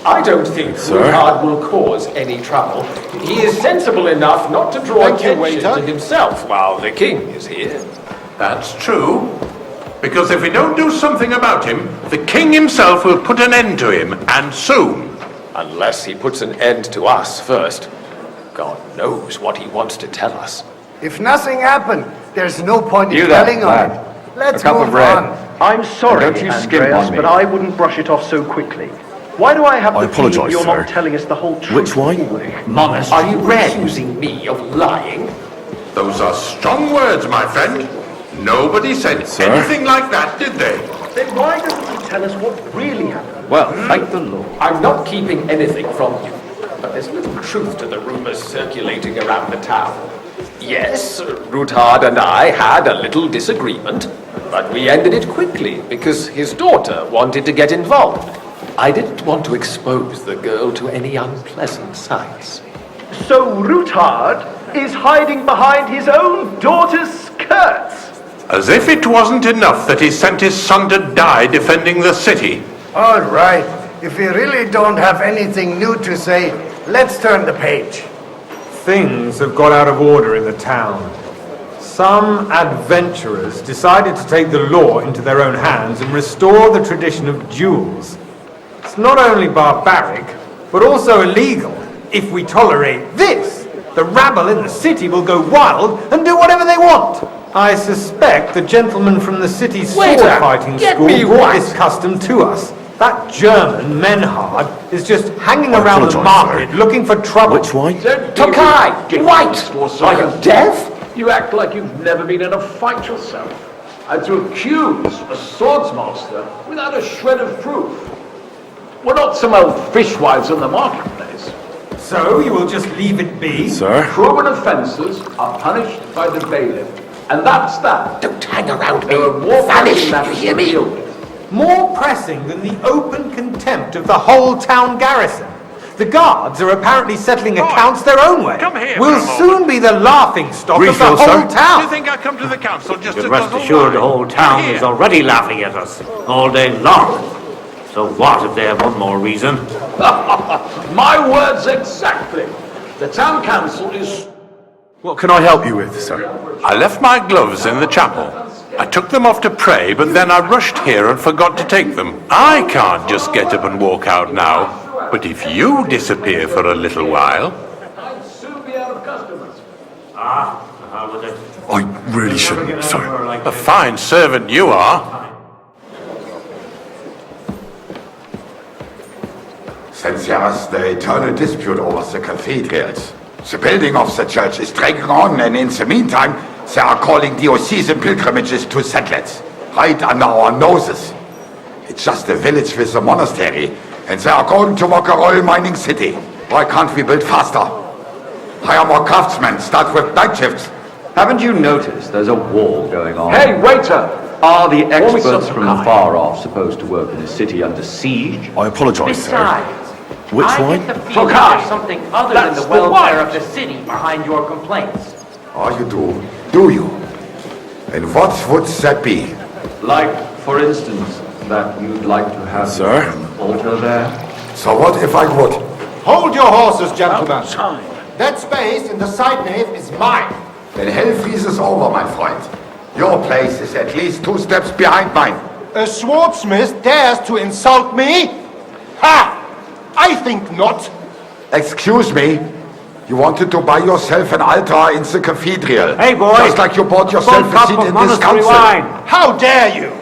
I don't think Rutard will cause any trouble. He is sensible enough not to draw attention to himself while the king is here. That's true. Because if we don't do something about him, the king himself will put an end to him, and soon. Unless he puts an end to us first. God knows what he wants to tell us. If nothing happened, there's no point in You there, dwelling on lad. it. Let's A cup move of red. on. I'm sorry, Don't you skimp Andreas, on me. but I wouldn't brush it off so quickly. Why do I have I the feeling apologise, you're sir. not telling us the whole truth? Which wine? Are you accusing me of lying? Those are strong words, my friend. Nobody said anything like that, did they? Then why doesn't he tell us what really happened? Well, thank the Lord. I'm not keeping anything from you, but there's little truth to the rumors circulating around the town. Yes, Rutard and I had a little disagreement, but we ended it quickly because his daughter wanted to get involved. I didn't want to expose the girl to any unpleasant sights. So Rutard is hiding behind his own daughter's skirts? As if it wasn't enough that he sent his son to die defending the city. All right. If we really don't have anything new to say, let's turn the page. Things have got out of order in the town. Some adventurers decided to take the law into their own hands and restore the tradition of duels. It's not only barbaric, but also illegal. If we tolerate this, the rabble in the city will go wild and do whatever they want. I suspect the gentleman from the city's sword fighting school brought this custom to us. That German, Menhard, is just hanging around the market looking for trouble. Which wine? Tokai! White! Are you deaf? You act like you've never been in a fight yourself. And to accuse a swordsmaster without a shred of proof. We're not some old fishwives on the marketplace. So you will just leave it be? Sir? Proven offences are punished by the bailiff. And that's that. Don't hang around me. There are more Vanish, matters you hear me? to deal with. More pressing than the open contempt of the whole town garrison. The guards are apparently settling accounts their own way. Come here We'll for a soon be the laughing stock of the Refill, whole sir. Do you town. think I come to the council just to Rest guzzle assured, the wine? whole town Here. is already laughing at us all day long. So what if they have one more reason? My words exactly. The town council is... What can I help you with, sir? I left my gloves in the chapel. I took them off to pray, but then I rushed here and forgot to take them. I can't just get up and walk out now. But if you disappear for a little while... I'd soon be out of customers. How would it? I really shouldn't, sir. A fine servant you are. Since years, the eternal dispute over the cathedrals. The building of the church is dragging on, and in the meantime, they are calling diocesan pilgrimages to settlers, right under our noses. It's just a village with a monastery, and they are going to make a oil mining city. Why can't we build faster? Hire more craftsmen, start with night shifts. Haven't you noticed there's a war going on? Hey, waiter! Are the Pour me experts some from Tokai. far off supposed to work in a city under siege? I apologise, sir. Besides, Which I wine? get the feeling Tokai. there's something other That's than the the welfare wine. of the city behind your complaints. Oh, you do you? And what would that be? Like, for instance, that you'd like to have Sir? an altar there? So what if I would? Hold your horses, gentlemen. Time. That space in the side nave is mine. Then hell freezes over, my friend. Your place is at least 2 steps behind mine. A swordsmith dares to insult me? Ha! I think not. Excuse me, You wanted to buy yourself an altar in the cathedral. Hey, boy! Just like you bought yourself a seat in this council. How dare you!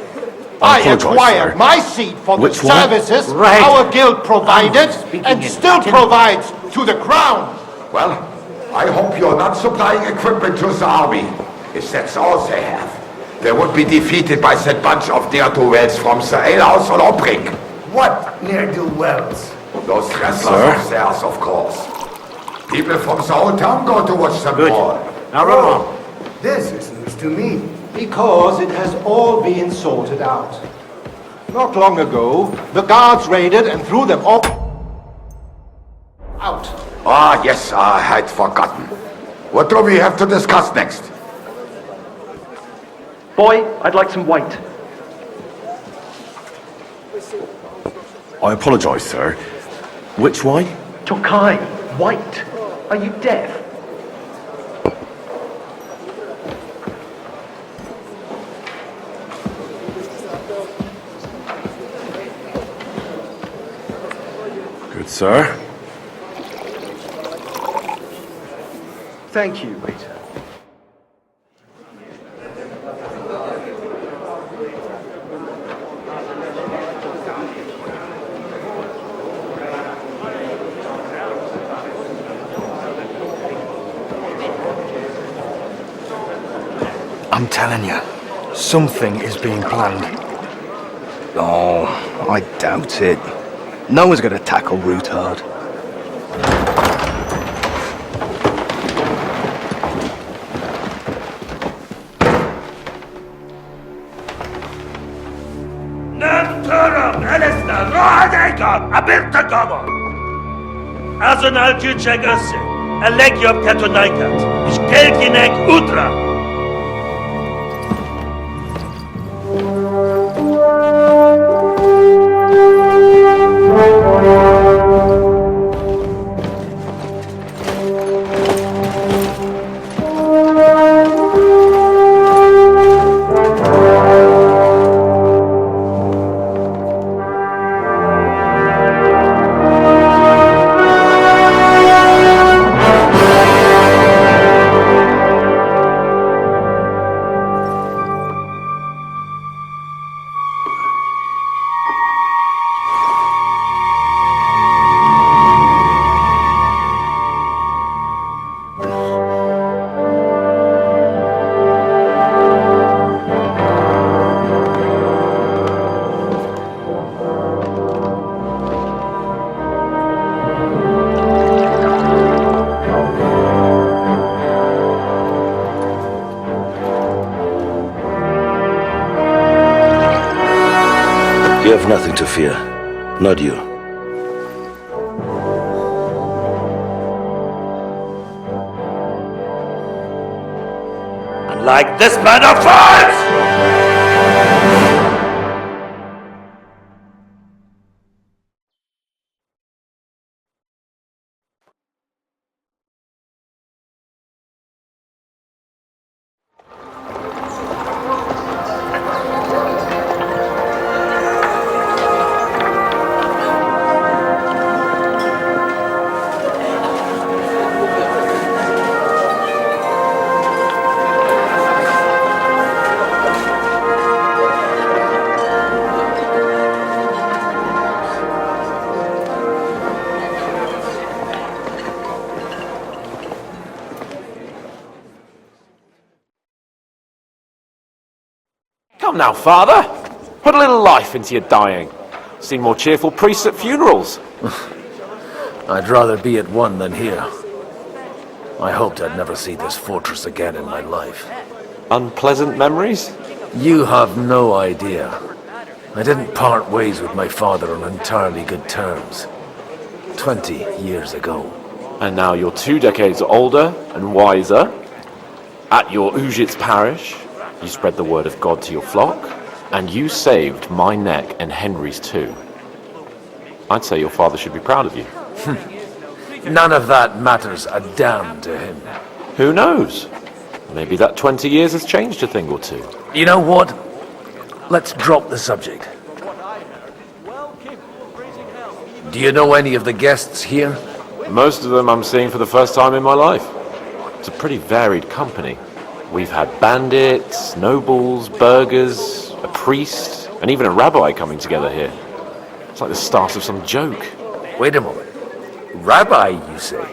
I acquired my seat for the services our guild provided and still provides to the crown. Well, I hope you're not supplying equipment to the army. If that's all they have, they would be defeated by that bunch of ne'er-do-wells from the alehouse on Obrink. What ne'er-do-wells? Those wrestlers of theirs, of course. People from the whole town go to watch them brawl. Now run along. This is news to me. Because it has all been sorted out. Not long ago, the guards raided and threw them all out. Ah, yes, I had forgotten. What do we have to discuss next? Boy, I'd like some white. I apologise, sir. Which way? Tokai, white. Are you deaf? Good, sir. Thank you, waiter. I'm telling you, something is being planned. Oh, I doubt it. No one's going to tackle Rootard. Azonal Küçek Össe, Elegiop Katonaikat, Işkelkinek Udra. You have nothing to fear. Not you. And like this man of fights! Come now, father. Put a little life into your dying. Seen more cheerful priests at funerals. I'd rather be at one than here. I hoped I'd never see this fortress again in my life. Unpleasant memories? You have no idea. I didn't part ways with my father on entirely good terms. 20 years ago. And now you're 2 decades older and wiser. At your Ujitz parish, you spread the word of God to your flock, and you saved my neck and Henry's too. I'd say your father should be proud of you. None of that matters a damn to him. Who knows? Maybe that 20 years has changed a thing or two. You know what? Let's drop the subject. Do you know any of the guests here? Most of them I'm seeing for the first time in my life. It's a pretty varied company. We've had bandits, nobles, burghers, a priest, and even a rabbi coming together here. It's like the start of some joke. Wait a moment. Rabbi, you say?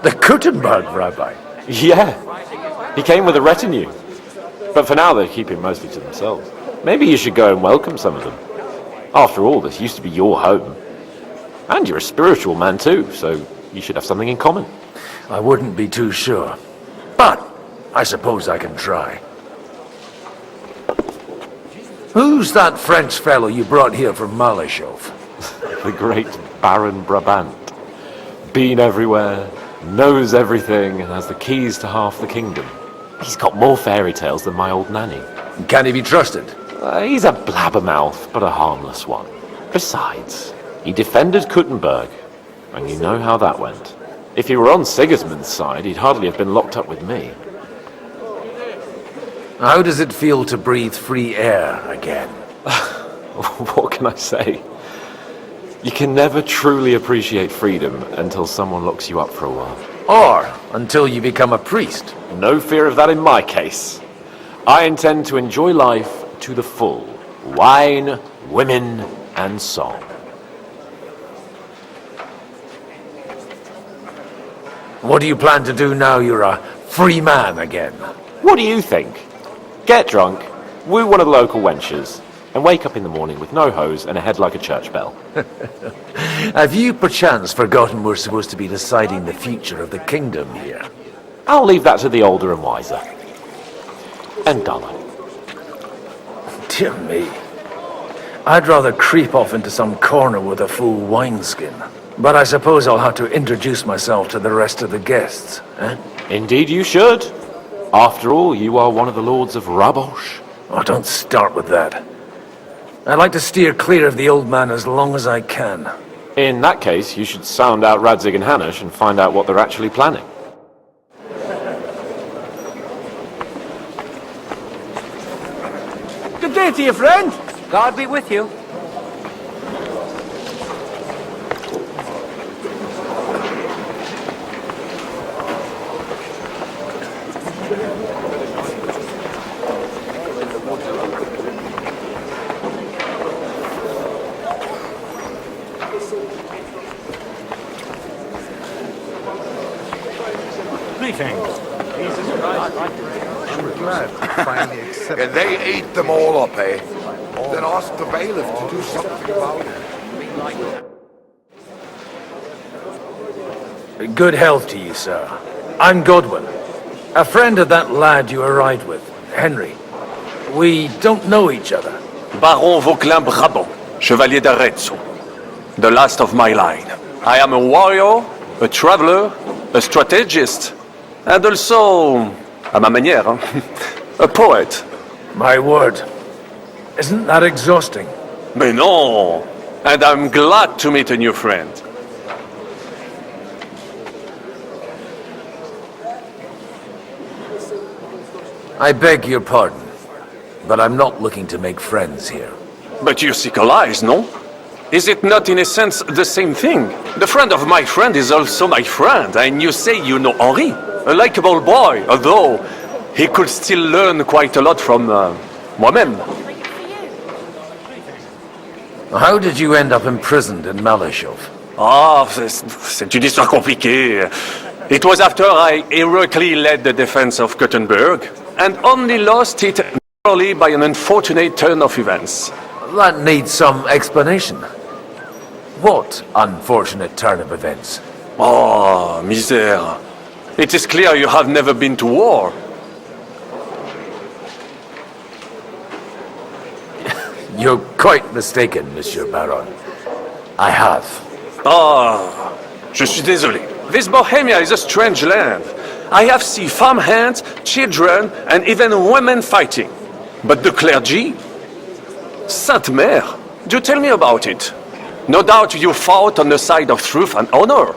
The Kuttenberg rabbi? Yeah. He came with a retinue. But for now, they're keeping mostly to themselves. Maybe you should go and welcome some of them. After all, this used to be your home. And you're a spiritual man too, so you should have something in common. I wouldn't be too sure. But I suppose I can try. Who's that French fellow you brought here from Malachov? The great Baron Brabant. Been everywhere, knows everything, and has the keys to half the kingdom. He's got more fairy tales than my old nanny. Can he be trusted? He's a blabbermouth, but a harmless one. Besides, he defended Kuttenberg, and you know how that went. If he were on Sigismund's side, he'd hardly have been locked up with me. How does it feel to breathe free air again? What can I say? You can never truly appreciate freedom until someone locks you up for a while. Or until you become a priest. No fear of that in my case. I intend to enjoy life to the full. Wine, women, and song. What do you plan to do now you're a free man again? What do you think? Get drunk, woo one of the local wenches, and wake up in the morning with no hose and a head like a church bell. Have you perchance forgotten we're supposed to be deciding the future of the kingdom here? I'll leave that to the older and wiser. And duller. Dear me. I'd rather creep off into some corner with a full wineskin. But I suppose I'll have to introduce myself to the rest of the guests, eh? Indeed you should. After all, you are one of the lords of Raborsch. Oh, don't start with that. I'd like to steer clear of the old man as long as I can. In that case, you should sound out Radzig and Hanush and find out what they're actually planning. Good day to you, friend. God be with you. And they ate them all up, eh? Then asked the bailiff to do something about it. Good health to you, sir. I'm Godwin, a friend of that lad you arrived with, Henry. We don't know each other. Baron Vauquelin Brabant, Chevalier d'Arezzo. The last of my line. I am a warrior, a traveler, a strategist, and also, à ma manière, a poet. My word. Isn't that exhausting? Mais non! And I'm glad to meet a new friend. I beg your pardon, but I'm not looking to make friends here. But you seek allies, no? Is it not in a sense the same thing? The friend of my friend is also my friend, and you say you know Henri, a likable boy, although he could still learn quite a lot from moi-même. How did you end up imprisoned in Malachov? Ah, c'est une histoire compliquée. It was after I heroically led the defense of Kuttenberg, and only lost it narrowly by an unfortunate turn of events. That needs some explanation. What unfortunate turn of events? Oh, misère. It is clear you have never been to war. You're quite mistaken, Monsieur Baron. I have. Ah, je suis désolé. This Bohemia is a strange land. I have seen farmhands, children, and even women fighting. But the clergy? Sainte Mère, do tell me about it. No doubt you fought on the side of truth and honor.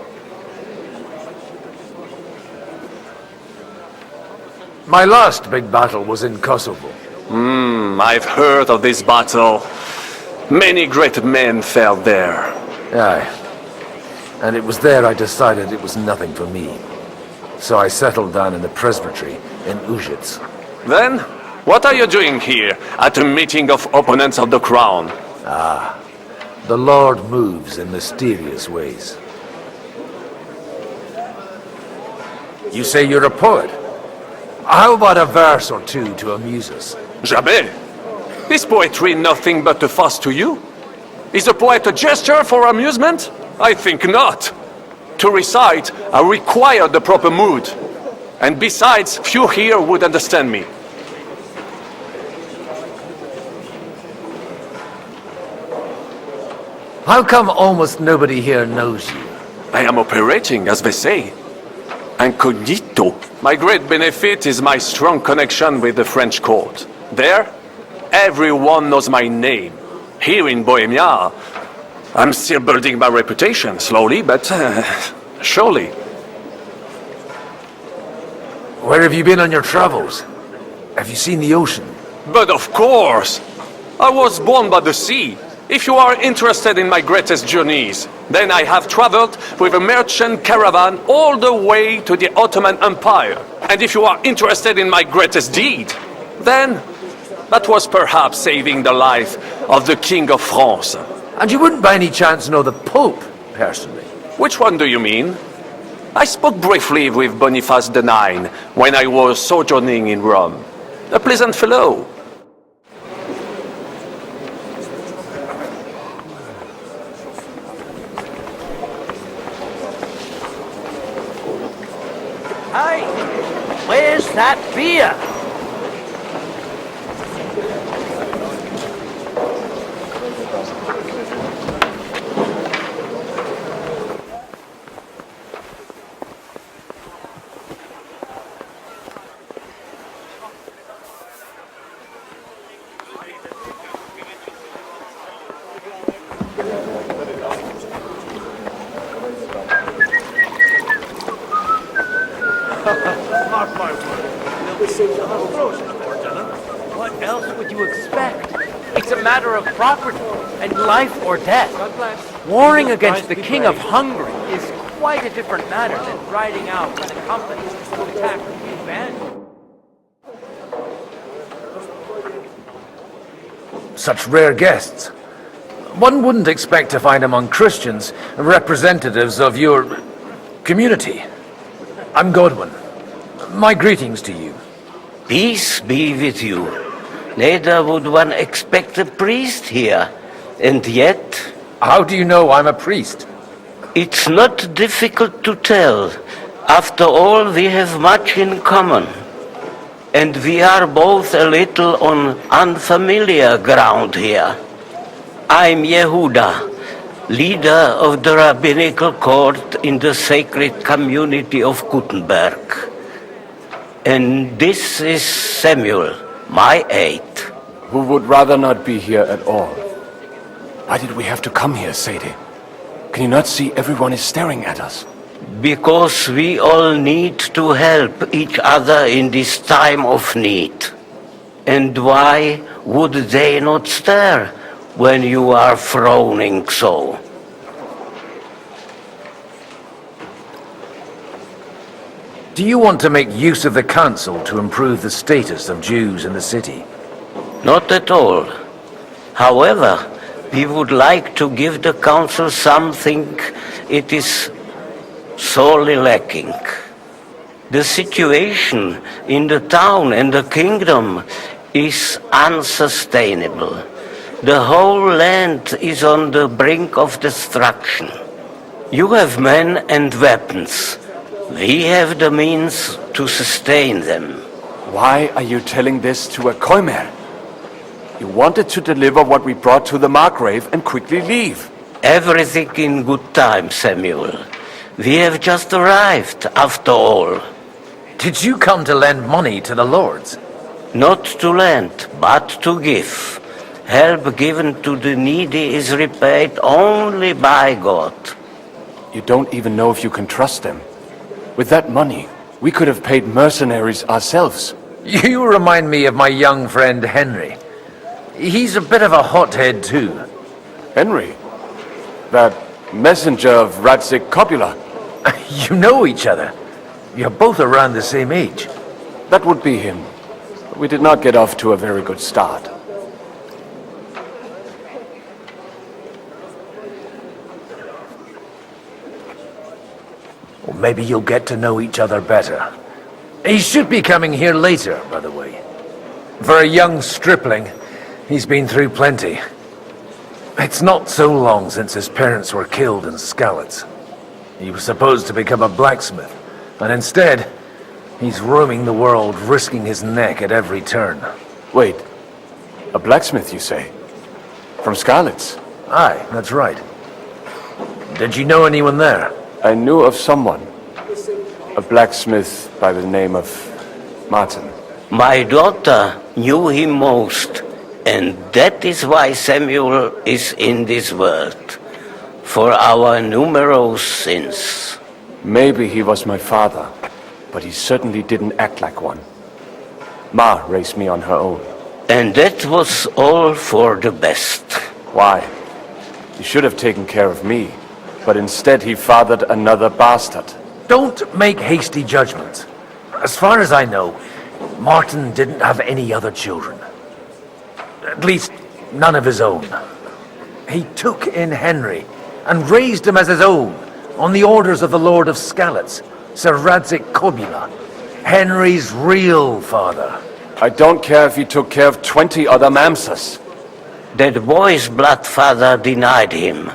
My last big battle was in Kosovo. I've heard of this battle. Many great men fell there. Aye. and it was there I decided it was nothing for me. So I settled down in the presbytery in Ujits. Then, what are you doing here at a meeting of opponents of the crown? Ah, the Lord moves in mysterious ways. You say you're a poet? How about a verse or two to amuse us? Jamais. Is poetry nothing but a fuss to you? Is a poet a gesture for amusement? I think not. To recite, I require the proper mood. And besides, few here would understand me. How come almost nobody here knows you? I am operating, as they say. Incognito. My great benefit is my strong connection with the French court. There, everyone knows my name. Here in Bohemia, I'm still building my reputation, slowly, but surely. Where have you been on your travels? Have you seen the ocean? But of course! I was born by the sea. If you are interested in my greatest journeys, then I have traveled with a merchant caravan all the way to the Ottoman Empire. And if you are interested in my greatest deed, then that was perhaps saving the life of the King of France. And you wouldn't by any chance know the Pope, personally? Which one do you mean? I spoke briefly with Boniface IX when I was sojourning in Rome. A pleasant fellow. Hey, where's that beer? Mark my word, they'll be safe to have frozen for dinner. What else would you expect? It's a matter of property and life or death. God bless. Warring against the King of Hungary is quite a different matter than riding out with a company to attack a few bandits. Such rare guests. One wouldn't expect to find among Christians representatives of your community. I'm Godwin. My greetings to you. Peace be with you. Neither would one expect a priest here. And yet... How do you know I'm a priest? It's not difficult to tell. After all, we have much in common. And we are both a little on unfamiliar ground here. I'm Yehuda, leader of the rabbinical court in the sacred community of Kuttenberg. And this is Samuel, my aide. Who would rather not be here at all. Why did we have to come here, Sadie? Can you not see everyone is staring at us? Because we all need to help each other in this time of need. And why would they not stare when you are frowning so? Do you want to make use of the council to improve the status of Jews in the city? Not at all. However, we would like to give the council something it is sorely lacking. The situation in the town and the kingdom is unsustainable. The whole land is on the brink of destruction. You have men and weapons. We have the means to sustain them. Why are you telling this to a koimer? You wanted to deliver what we brought to the Margrave and quickly leave. Everything in good time, Samuel. We have just arrived, after all. Did you come to lend money to the lords? Not to lend, but to give. Help given to the needy is repaid only by God. You don't even know if you can trust them. With that money, we could have paid mercenaries ourselves. You remind me of my young friend Henry. He's a bit of a hothead too. Henry? That Messenger of Radzik Copula. You know each other. You're both around the same age. That would be him. But we did not get off to a very good start. Well, maybe you'll get to know each other better. He should be coming here later, by the way. For a young stripling, he's been through plenty. It's not so long since his parents were killed in Skalitz. He was supposed to become a blacksmith, and instead, he's roaming the world, risking his neck at every turn. Wait, a blacksmith, you say? From Skalitz? Aye, that's right. Did you know anyone there? I knew of someone. A blacksmith by the name of Martin. My daughter knew him most, and that is why Samuel is in this world. For our numerous sins. Maybe he was my father, but he certainly didn't act like one. Ma raised me on her own. And that was all for the best. Why? He should have taken care of me, but instead he fathered another bastard. Don't make hasty judgments. As far as I know, Martin didn't have any other children. At least, none of his own. He took in Henry and raised him as his own, on the orders of the Lord of Skalitz, Sir Radzik Copula, Henry's real father. I don't care if he took care of 20 other mamsas. That boy's blood father denied him,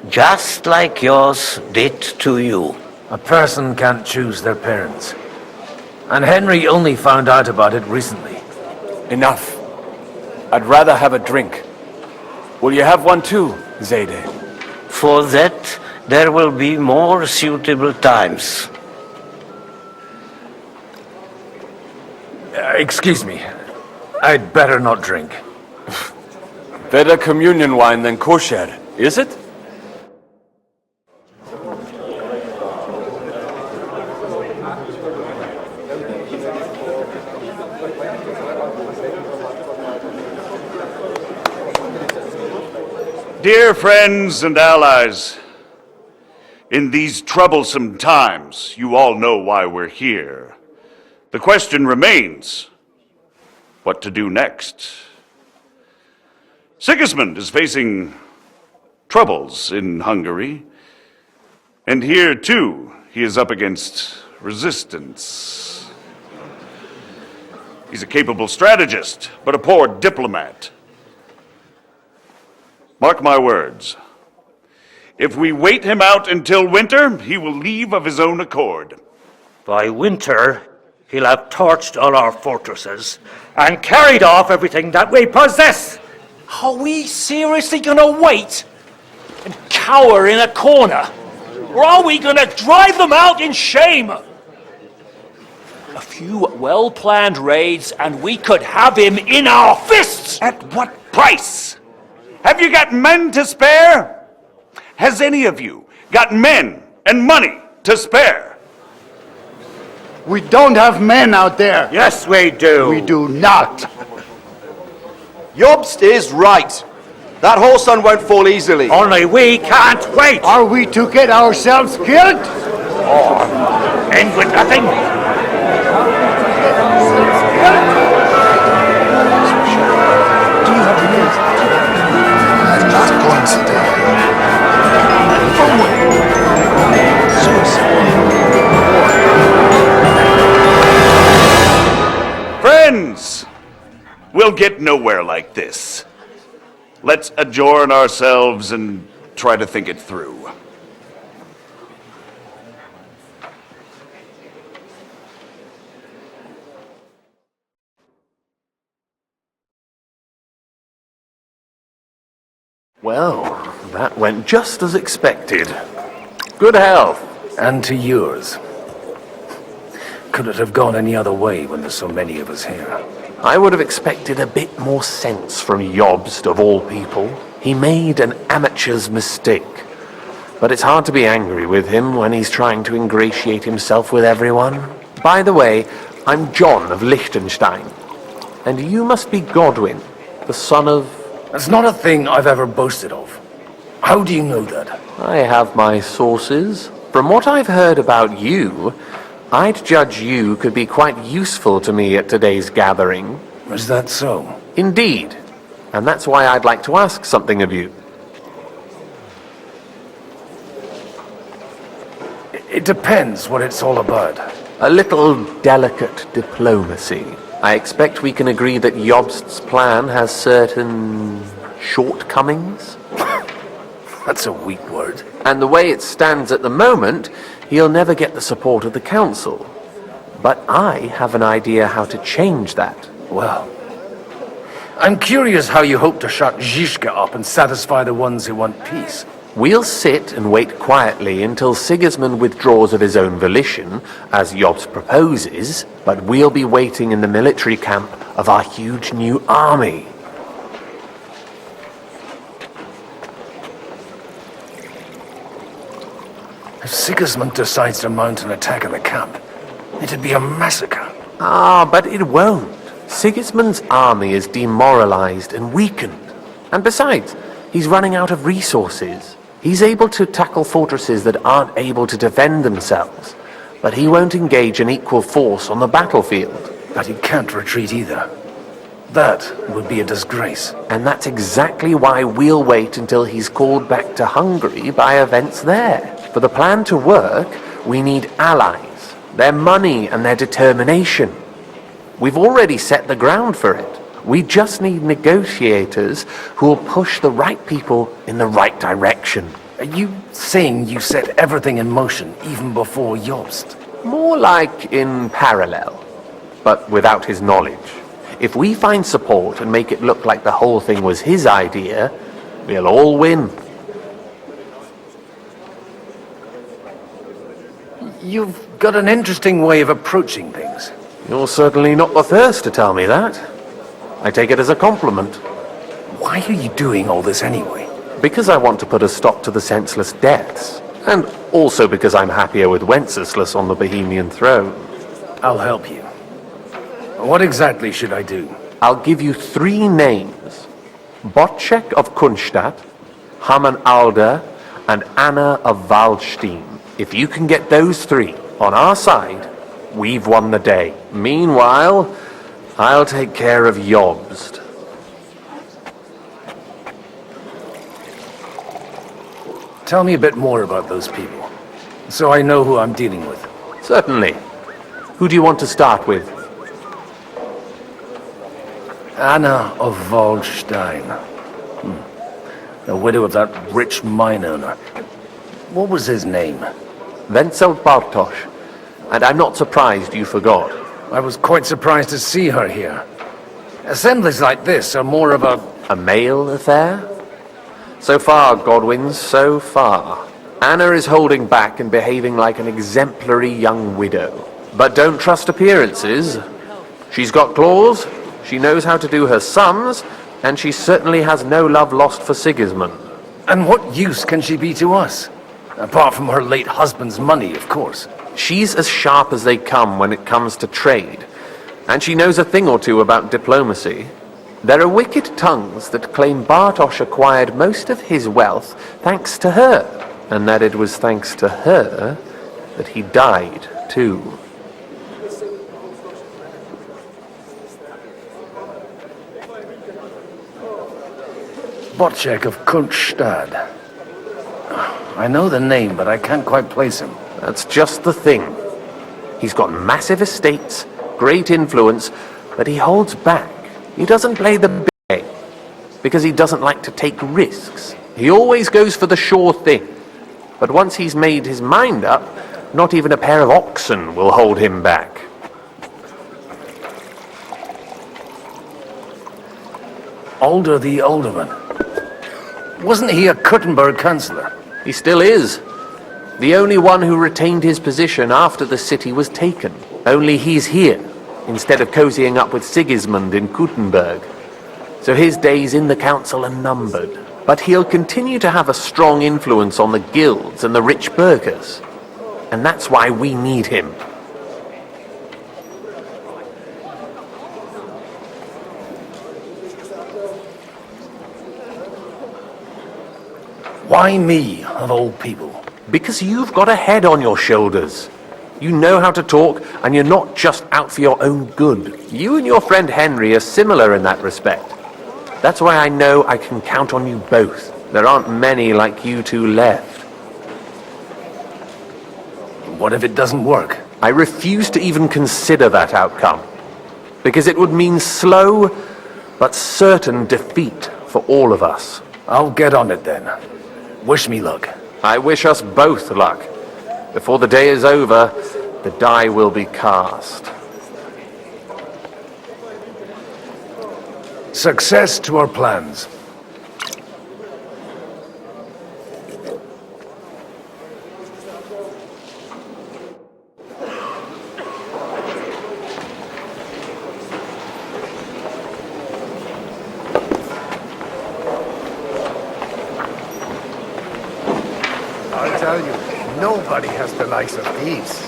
just like yours did to you. A person can't choose their parents. And Henry only found out about it recently. Enough. I'd rather have a drink. Will you have one too, Zayde? For that, there will be more suitable times. Excuse me. I'd better not drink. Better communion wine than kosher, is it? Dear friends and allies, in these troublesome times, you all know why we're here. The question remains, what to do next? Sigismund is facing troubles in Hungary, and here too, he is up against resistance. He's a capable strategist, but a poor diplomat. Mark my words. If we wait him out until winter, he will leave of his own accord. By winter, he'll have torched all our fortresses and carried off everything that we possess. Are we seriously gonna wait and cower in a corner? Or are we gonna drive them out in shame? A few well-planned raids and we could have him in our fists! At what price? Have you got men to spare? Has any of you got men and money to spare? We don't have men out there. Yes, we do. We do not. Jobst is right. That whole sun won't fall easily. Only we can't wait. Are we to get ourselves killed? Or end with nothing? I'm not going to die. Friends, we'll get nowhere like this. Let's adjourn ourselves and try to think it through. Well, that went just as expected. Good health. And to yours. Could it have gone any other way when there's so many of us here? I would have expected a bit more sense from Jobst, of all people. He made an amateur's mistake. But it's hard to be angry with him when he's trying to ingratiate himself with everyone. By the way, I'm John of Liechtenstein. And you must be Godwin, the son of... That's not a thing I've ever boasted of. How do you know that? I have my sources. From what I've heard about you, I'd judge you could be quite useful to me at today's gathering. Is that so? Indeed. And that's why I'd like to ask something of you. It depends what it's all about. A little delicate diplomacy. I expect we can agree that Jobst's plan has certain shortcomings? That's a weak word. And the way it stands at the moment, he'll never get the support of the council. But I have an idea how to change that. Well, I'm curious how you hope to shut Zizka up and satisfy the ones who want peace. We'll sit and wait quietly until Sigismund withdraws of his own volition, as Jobst proposes, but we'll be waiting in the military camp of our huge new army. If Sigismund decides to mount an attack on the camp, it'd be a massacre. Ah, but it won't. Sigismund's army is demoralized and weakened. And besides, he's running out of resources. He's able to tackle fortresses that aren't able to defend themselves, but he won't engage in equal force on the battlefield. But he can't retreat either. That would be a disgrace. And that's exactly why we'll wait until he's called back to Hungary by events there. For the plan to work, we need allies, their money and their determination. We've already set the ground for it. We just need negotiators who will push the right people in the right direction. Are you saying you set everything in motion even before Jobst? More like in parallel, but without his knowledge. If we find support and make it look like the whole thing was his idea, we'll all win. You've got an interesting way of approaching things. You're certainly not the first to tell me that. I take it as a compliment. Why are you doing all this anyway? Because I want to put a stop to the senseless deaths. And also because I'm happier with Wenceslas on the Bohemian throne. I'll help you. What exactly should I do? I'll give you 3 names. Botchek of Kunstadt, Hamann Alder, and Anna of Waldstein. If you can get those 3 on our side, we've won the day. Meanwhile, I'll take care of Jobst. Tell me a bit more about those people, so I know who I'm dealing with. Certainly. Who do you want to start with? Anna of Waldstein. The widow of that rich mine owner. What was his name? Wenzel Bartosz. And I'm not surprised you forgot. I was quite surprised to see her here. Assemblies like this are more of a male affair? So far, Godwin, so far. Anna is holding back and behaving like an exemplary young widow. But don't trust appearances. She's got claws, she knows how to do her sums, and she certainly has no love lost for Sigismund. And what use can she be to us? Apart from her late husband's money, of course. She's as sharp as they come when it comes to trade. And she knows a thing or two about diplomacy. There are wicked tongues that claim Bartosz acquired most of his wealth thanks to her, and that it was thanks to her that he died, too. Botchek of Kunstadt. I know the name, but I can't quite place him. That's just the thing. He's got massive estates, great influence, but he holds back. He doesn't play the big game, because he doesn't like to take risks. He always goes for the sure thing. But once he's made his mind up, not even a pair of oxen will hold him back. Alder the Alderman. Wasn't he a Kuttenberg councillor? He still is. The only one who retained his position after the city was taken. Only he's here, instead of cozying up with Sigismund in Kuttenberg. So his days in the council are numbered. But he'll continue to have a strong influence on the guilds and the rich burghers. And that's why we need him. Why me, of all people? Because you've got a head on your shoulders. You know how to talk, and you're not just out for your own good. You and your friend Henry are similar in that respect. That's why I know I can count on you both. There aren't many like you two left. What if it doesn't work? I refuse to even consider that outcome. Because it would mean slow, but certain defeat for all of us. I'll get on it then. Wish me luck. I wish us both luck. Before the day is over, the die will be cast. Success to our plans. I'll tell you, nobody has the likes of these.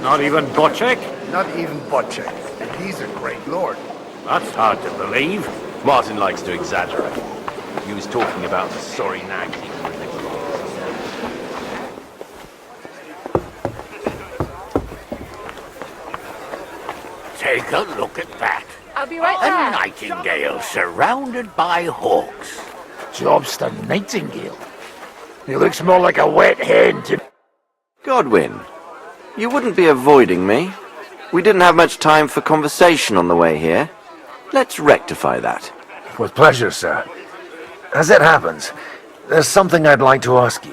Not even Bocek? Not even Bocek. And he's a great lord. That's hard to believe. Martin likes to exaggerate. He was talking about the sorry nag keeper in the Take a look at that. I'll be right A back. nightingale surrounded by hawks. Job's the nightingale. He looks more like a wet hen to... Godwin, you wouldn't be avoiding me. We didn't have much time for conversation on the way here. Let's rectify that. With pleasure, sir. As it happens, there's something I'd like to ask you.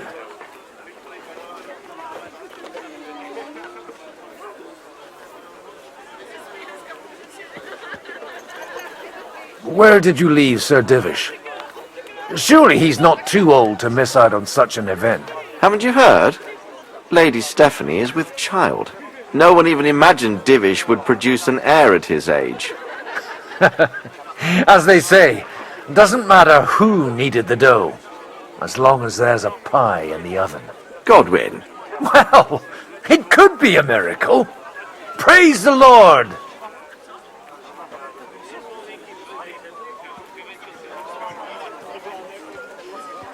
Where did you leave Sir Divish? Surely he's not too old to miss out on such an event. Haven't you heard? Lady Stephanie is with child. No one even imagined Divish would produce an heir at his age. As they say, doesn't matter who kneaded the dough, as long as there's a pie in the oven. Godwin. Well, it could be a miracle. Praise the Lord!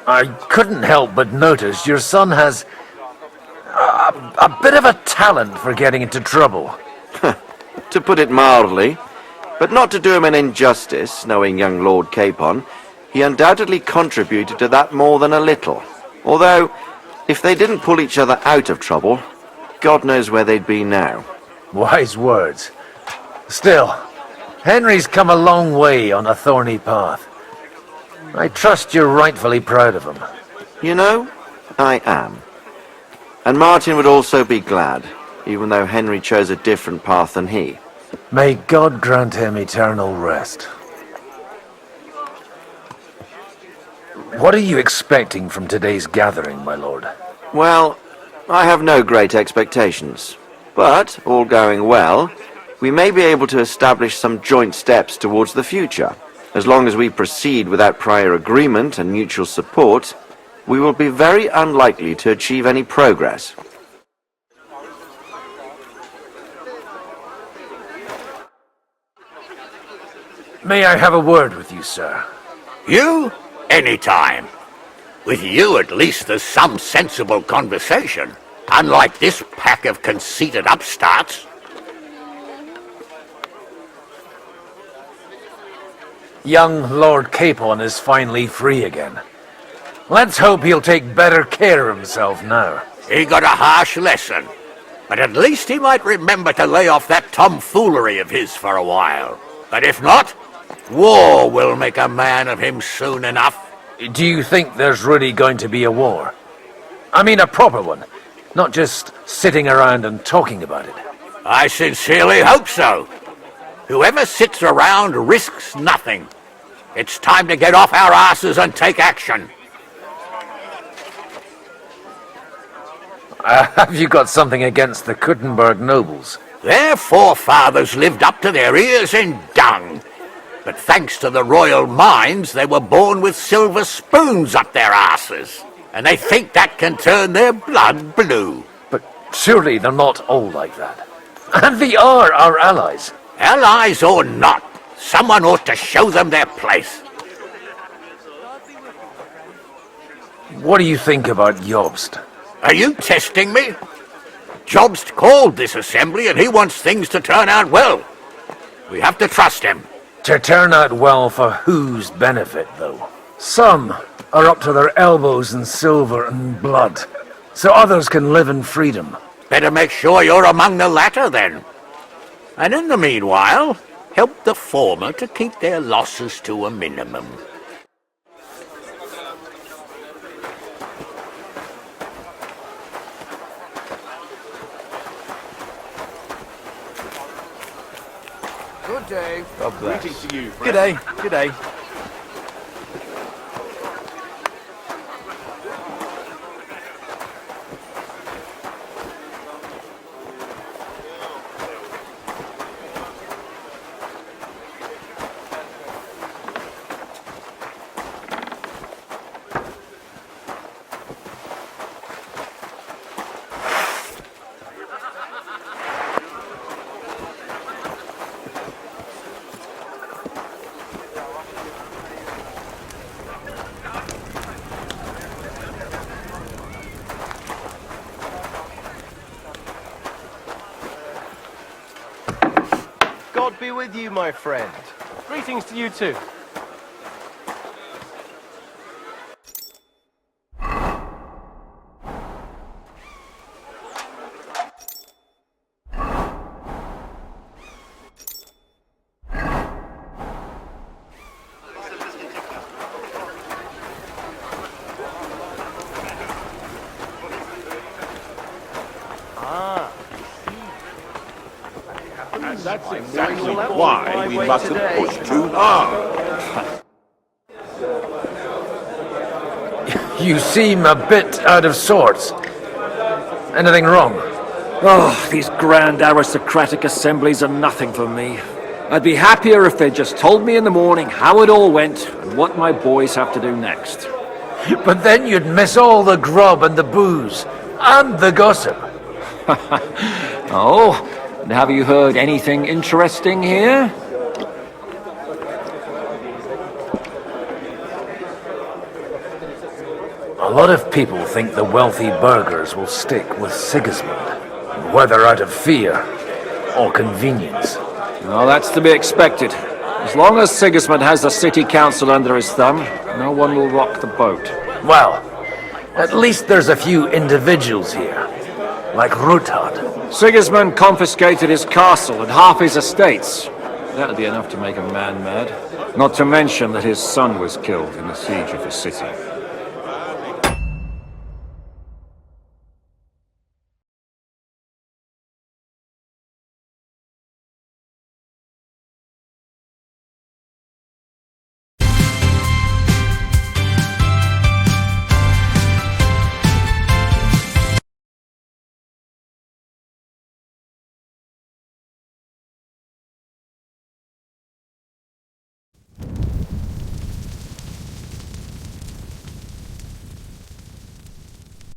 I couldn't help but notice your son has a bit of a talent for getting into trouble. To put it mildly, but not to do him an injustice, knowing young Lord Capon, he undoubtedly contributed to that more than a little. Although, if they didn't pull each other out of trouble, God knows where they'd be now. Wise words. Still, Henry's come a long way on a thorny path. I trust you're rightfully proud of him. You know, I am. And Martin would also be glad, even though Henry chose a different path than he. May God grant him eternal rest. What are you expecting from today's gathering, my lord? Well, I have no great expectations. But, all going well, we may be able to establish some joint steps towards the future. As long as we proceed without prior agreement and mutual support, we will be very unlikely to achieve any progress. May I have a word with you, sir? You? Anytime. With you, at least, there's some sensible conversation. Unlike this pack of conceited upstarts. Young Lord Capon is finally free again. Let's hope he'll take better care of himself now. He got a harsh lesson. But at least he might remember to lay off that tomfoolery of his for a while. But if not, war will make a man of him soon enough. Do you think there's really going to be a war? I mean a proper one, not just sitting around and talking about it. I sincerely hope so. Whoever sits around risks nothing. It's time to get off our asses and take action. Have you got something against the Kuttenberg nobles? Their forefathers lived up to their ears in dung. But thanks to the royal mines, they were born with silver spoons up their asses. And they think that can turn their blood blue. But surely they're not all like that. And they are our allies. Allies or not, someone ought to show them their place. What do you think about Jobst? Are you testing me? Jobst called this assembly and he wants things to turn out well. We have to trust him. To turn out well for whose benefit, though? Some are up to their elbows in silver and blood, so others can live in freedom. Better make sure you're among the latter, then. And in the meanwhile, help the former to keep their losses to a minimum. Good day. God bless. Greetings to you, Good day. Good day. God be with you, my friend. Greetings to you too. That's exactly why we mustn't push too hard. You seem a bit out of sorts. Anything wrong? Oh, these grand aristocratic assemblies are nothing for me. I'd be happier if they just told me in the morning how it all went and what my boys have to do next. But then you'd miss all the grub and the booze, and the gossip. Oh, and have you heard anything interesting here? A lot of people think the wealthy burghers will stick with Sigismund, whether out of fear or convenience. Well, that's to be expected. As long as Sigismund has the city council under his thumb, no one will rock the boat. Well, at least there's a few individuals here, like Ruthard. Sigismund confiscated his castle and half his estates. That'll be enough to make a man mad. Not to mention that his son was killed in the siege of the city.